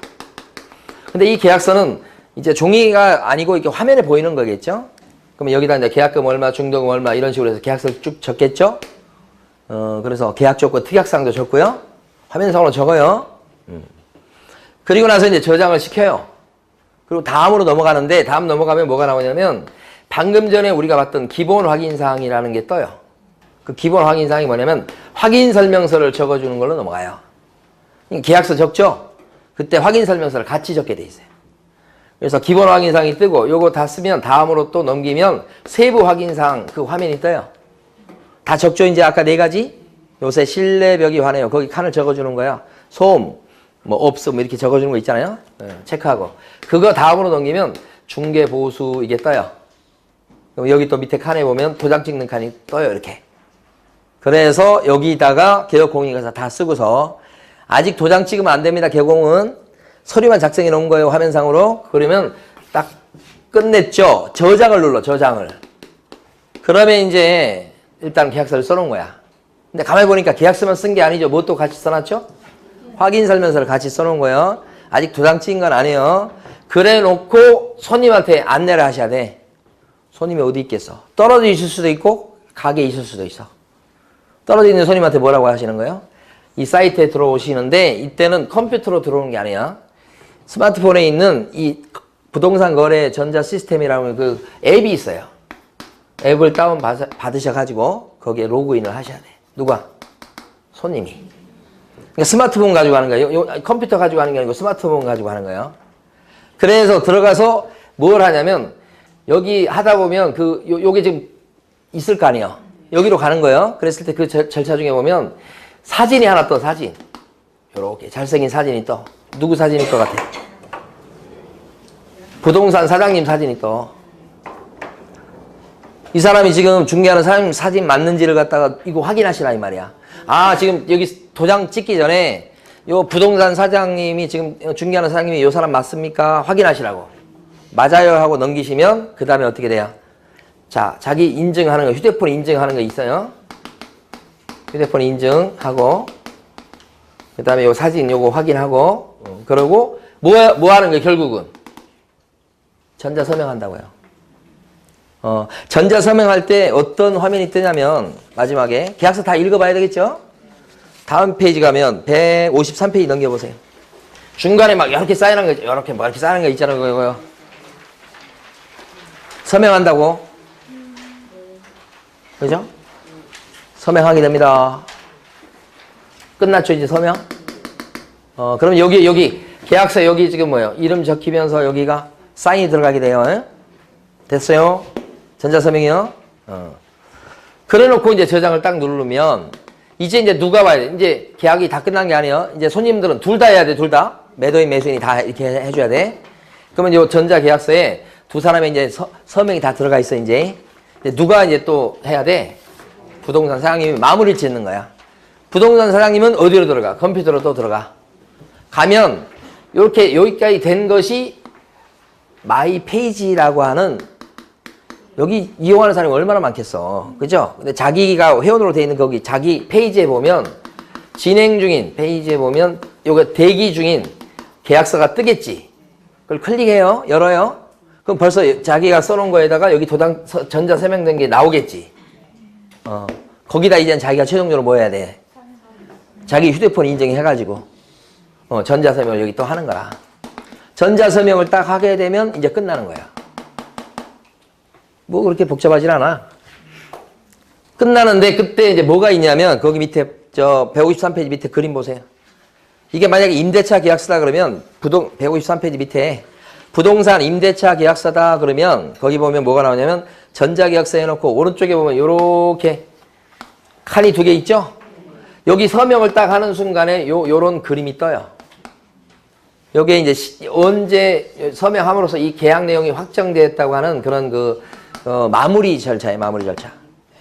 Speaker 2: 근데 이 계약서는 이제 종이가 아니고 이렇게 화면에 보이는 거겠죠? 그러면 여기다 이제 계약금 얼마, 중도금 얼마 이런 식으로 해서 계약서를 쭉 적겠죠? 그래서 계약 조건, 특약사항도 적고요. 화면상으로 적어요. 그리고 나서 이제 저장을 시켜요. 그리고 다음으로 넘어가는데, 다음 넘어가면 뭐가 나오냐면, 방금 전에 우리가 봤던 기본 확인사항이라는 게 떠요. 그 기본 확인사항이 뭐냐면, 확인 설명서를 적어주는 걸로 넘어가요. 계약서 적죠? 그때 확인 설명서를 같이 적게 돼 있어요. 그래서 기본 확인사항이 뜨고, 요거 다 쓰면 다음으로 또 넘기면 세부 확인사항 그 화면이 떠요. 다 적죠? 이제 아까 네 가지? 요새 실내 벽이 환해요. 거기 칸을 적어주는 거야. 소음, 없음 이렇게 적어주는 거 있잖아요. 체크하고. 그거 다음으로 넘기면 중개 보수 이게 떠요. 그럼 여기 또 밑에 칸에 보면 도장 찍는 칸이 떠요. 이렇게. 그래서 여기다가 개업공인 가서 다 쓰고서 아직 도장 찍으면 안 됩니다. 개공은 서류만 작성해 놓은 거예요. 화면상으로. 그러면 딱 끝냈죠. 저장을 눌러. 저장을. 그러면 이제 일단 계약서를 써놓은 거야. 근데 가만히 보니까 계약서만 쓴 게 아니죠. 뭐 또 같이 써놨죠? 확인 설명서를 같이 써놓은 거예요. 아직 도장 찍은 건 아니에요. 그래 놓고 손님한테 안내를 하셔야 돼. 손님이 어디 있겠어? 떨어져 있을 수도 있고 가게에 있을 수도 있어. 떨어져 있는 손님한테 뭐라고 하시는 거예요? 이 사이트에 들어오시는데 이때는 컴퓨터로 들어오는 게 아니야. 스마트폰에 있는 이 부동산 거래 전자 시스템이라는 그 앱이 있어요. 앱을 다운 받으셔가지고 거기에 로그인을 하셔야 돼. 누가? 손님이. 그러니까 스마트폰 가지고 하는 거예요. 컴퓨터 가지고 하는 게 아니고 스마트폰 가지고 하는 거예요. 그래서 들어가서 뭘 하냐면 여기 하다 보면 요게 지금 있을 거 아니에요. 여기로 가는 거예요. 그랬을 때 그 절차 중에 보면 사진이 하나 떠, 사진. 요렇게 잘생긴 사진이 떠. 누구 사진일 것 같아? 부동산 사장님 사진이 떠. 이 사람이 지금 중개하는 사장님 사진 맞는지를 갖다가 이거 확인하시라 이 말이야. 아, 지금 여기 도장 찍기 전에 요 부동산 사장님이 지금 중개하는 사장님이 요 사람 맞습니까? 확인하시라고. 맞아요 하고 넘기시면 그 다음에 어떻게 돼요? 자, 자기 인증하는 거, 휴대폰 인증하는 거 있어요. 휴대폰 인증하고 그 다음에 요 사진 요거 확인하고 그러고 뭐 하는 거예요 결국은? 전자서명한다고요. 전자서명할 때 어떤 화면이 뜨냐면 마지막에 계약서 다 읽어봐야 되겠죠?
Speaker 1: 다음 페이지 가면 153페이지 넘겨보세요. 중간에 막 이렇게 쌓이는 거, 이렇게 막 이렇게 쌓이는 거 있잖아요. 그거요. 서명한다고. 그죠? 서명하게 됩니다. 끝났죠, 이제 서명? 그럼 여기, 계약서 여기 지금 뭐예요? 이름 적히면서 여기가 사인이 들어가게 돼요. 에? 됐어요? 전자서명이요? 그래 놓고 이제 저장을 딱 누르면, 이제 누가 와야 돼? 이제 계약이 다 끝난 게 아니에요. 이제 손님들은 둘 다 해야 돼, 둘 다. 매도인, 매수인이 다 이렇게 해줘야 돼. 그러면 요 전자계약서에 두 사람의 이제 서명이 다 들어가 있어, 이제. 누가 이제 또 해야 돼? 부동산 사장님이 마무리를 짓는 거야. 부동산 사장님은 어디로 들어가? 컴퓨터로 또 들어가. 가면, 요렇게 여기까지 된 것이 마이 페이지라고 하는 여기 이용하는 사람이 얼마나 많겠어. 그죠? 근데 자기가 회원으로 돼 있는 거기 자기 페이지에 보면 진행 중인 페이지에 보면 요거 대기 중인 계약서가 뜨겠지. 그걸 클릭해요. 열어요. 그럼 벌써 자기가 써놓은 거에다가 여기 도장 전자 서명된 게 나오겠지. 거기다 이제 자기가 최종적으로 뭐 해야 돼? 자기 휴대폰 인증해가지고 전자 서명을 여기 또 하는 거라. 전자 서명을 딱 하게 되면 이제 끝나는 거야. 뭐 그렇게 복잡하진 않아. 끝나는데 그때 이제 뭐가 있냐면 거기 밑에 153페이지 밑에 그림 보세요. 이게 만약에 임대차 계약서다 그러면 153페이지 밑에 부동산 임대차 계약서다 그러면 거기 보면 뭐가 나오냐면 전자계약서 해놓고 오른쪽에 보면 요렇게 칸이 두 개 있죠? 여기 서명을 딱 하는 순간에 요런 그림이 떠요. 여기에 이제 언제 서명함으로써 이 계약 내용이 확정되었다고 하는 그런 마무리 절차예요, 마무리 절차.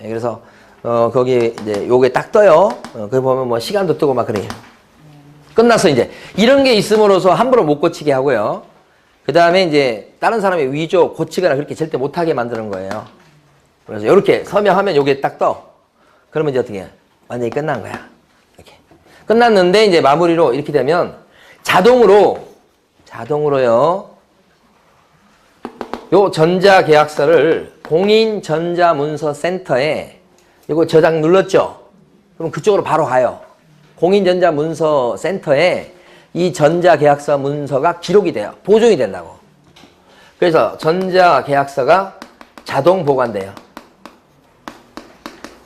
Speaker 1: 그래서, 거기 이제 요게 딱 떠요. 거기 보면 뭐 시간도 뜨고 막 그래요. 끝났어, 이제. 이런 게 있음으로써 함부로 못 고치게 하고요. 그 다음에 이제 다른 사람의 위조, 고치거나 그렇게 절대 못하게 만드는 거예요. 그래서 이렇게 서명하면 요게 딱 떠. 그러면 이제 어떻게 해? 완전히 끝난 거야. 이렇게. 끝났는데 이제 마무리로 이렇게 되면 자동으로요. 요 전자계약서를 공인전자문서센터에 이거 저장 눌렀죠? 그럼 그쪽으로 바로 가요. 공인전자문서센터에 이 전자계약서 문서가 기록이 돼요. 보존이 된다고. 그래서 전자계약서가 자동 보관돼요.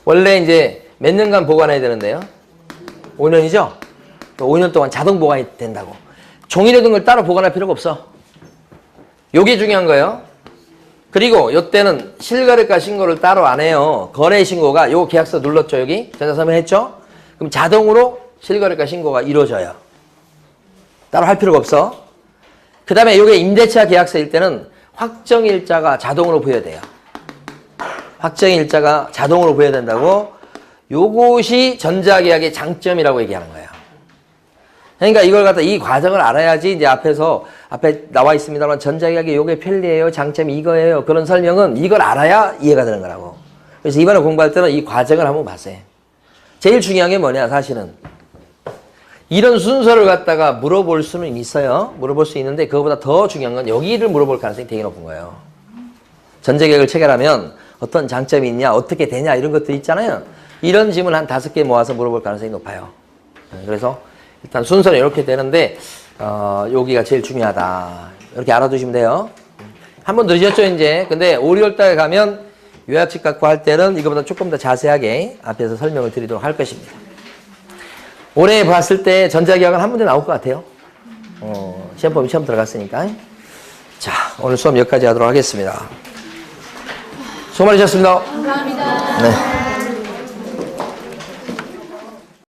Speaker 1: 원래 이제 몇 년간 보관해야 되는데요? 5년이죠? 5년 동안 자동 보관이 된다고. 종이로 든 걸 따로 보관할 필요가 없어. 요게 중요한 거예요. 그리고 요때는 실거래가 신고를 따로 안 해요. 거래 신고가 요 계약서 눌렀죠, 여기? 전자서명 했죠? 그럼 자동으로 실거래가 신고가 이루어져요. 따로 할 필요가 없어. 그 다음에 요게 임대차 계약서일 때는 확정일자가 자동으로 부여돼요. 확정일자가 자동으로 부여된다고. 요것이 전자계약의 장점이라고 얘기하는 거예요. 그러니까 이걸 갖다 이 과정을 알아야지 이제 앞에 나와 있습니다만 전자계약이 요게 편리해요. 장점이 이거예요. 그런 설명은 이걸 알아야 이해가 되는 거라고. 그래서 이번에 공부할 때는 이 과정을 한번 봤어요. 제일 중요한 게 뭐냐, 사실은. 이런 순서를 갖다가 물어볼 수는 있어요. 물어볼 수 있는데 그거보다 더 중요한 건 여기를 물어볼 가능성이 되게 높은 거예요. 전자계약을 체결하면 어떤 장점이 있냐, 어떻게 되냐 이런 것들 있잖아요. 이런 질문 한 5개 모아서 물어볼 가능성이 높아요. 그래서 일단 순서는 이렇게 되는데 여기가 제일 중요하다. 이렇게 알아두시면 돼요. 한 번 늦으셨죠, 이제. 근데 5, 6월달에 가면 요약식 갖고 할 때는 이거보다 조금 더 자세하게 앞에서 설명을 드리도록 할 것입니다. 올해 봤을 때 전자계약은 한 문제 나올 것 같아요. 시험 들어갔으니까. 자, 오늘 수업 여기까지 하도록 하겠습니다. 수고 많으셨습니다.
Speaker 3: 감사합니다.
Speaker 1: 네.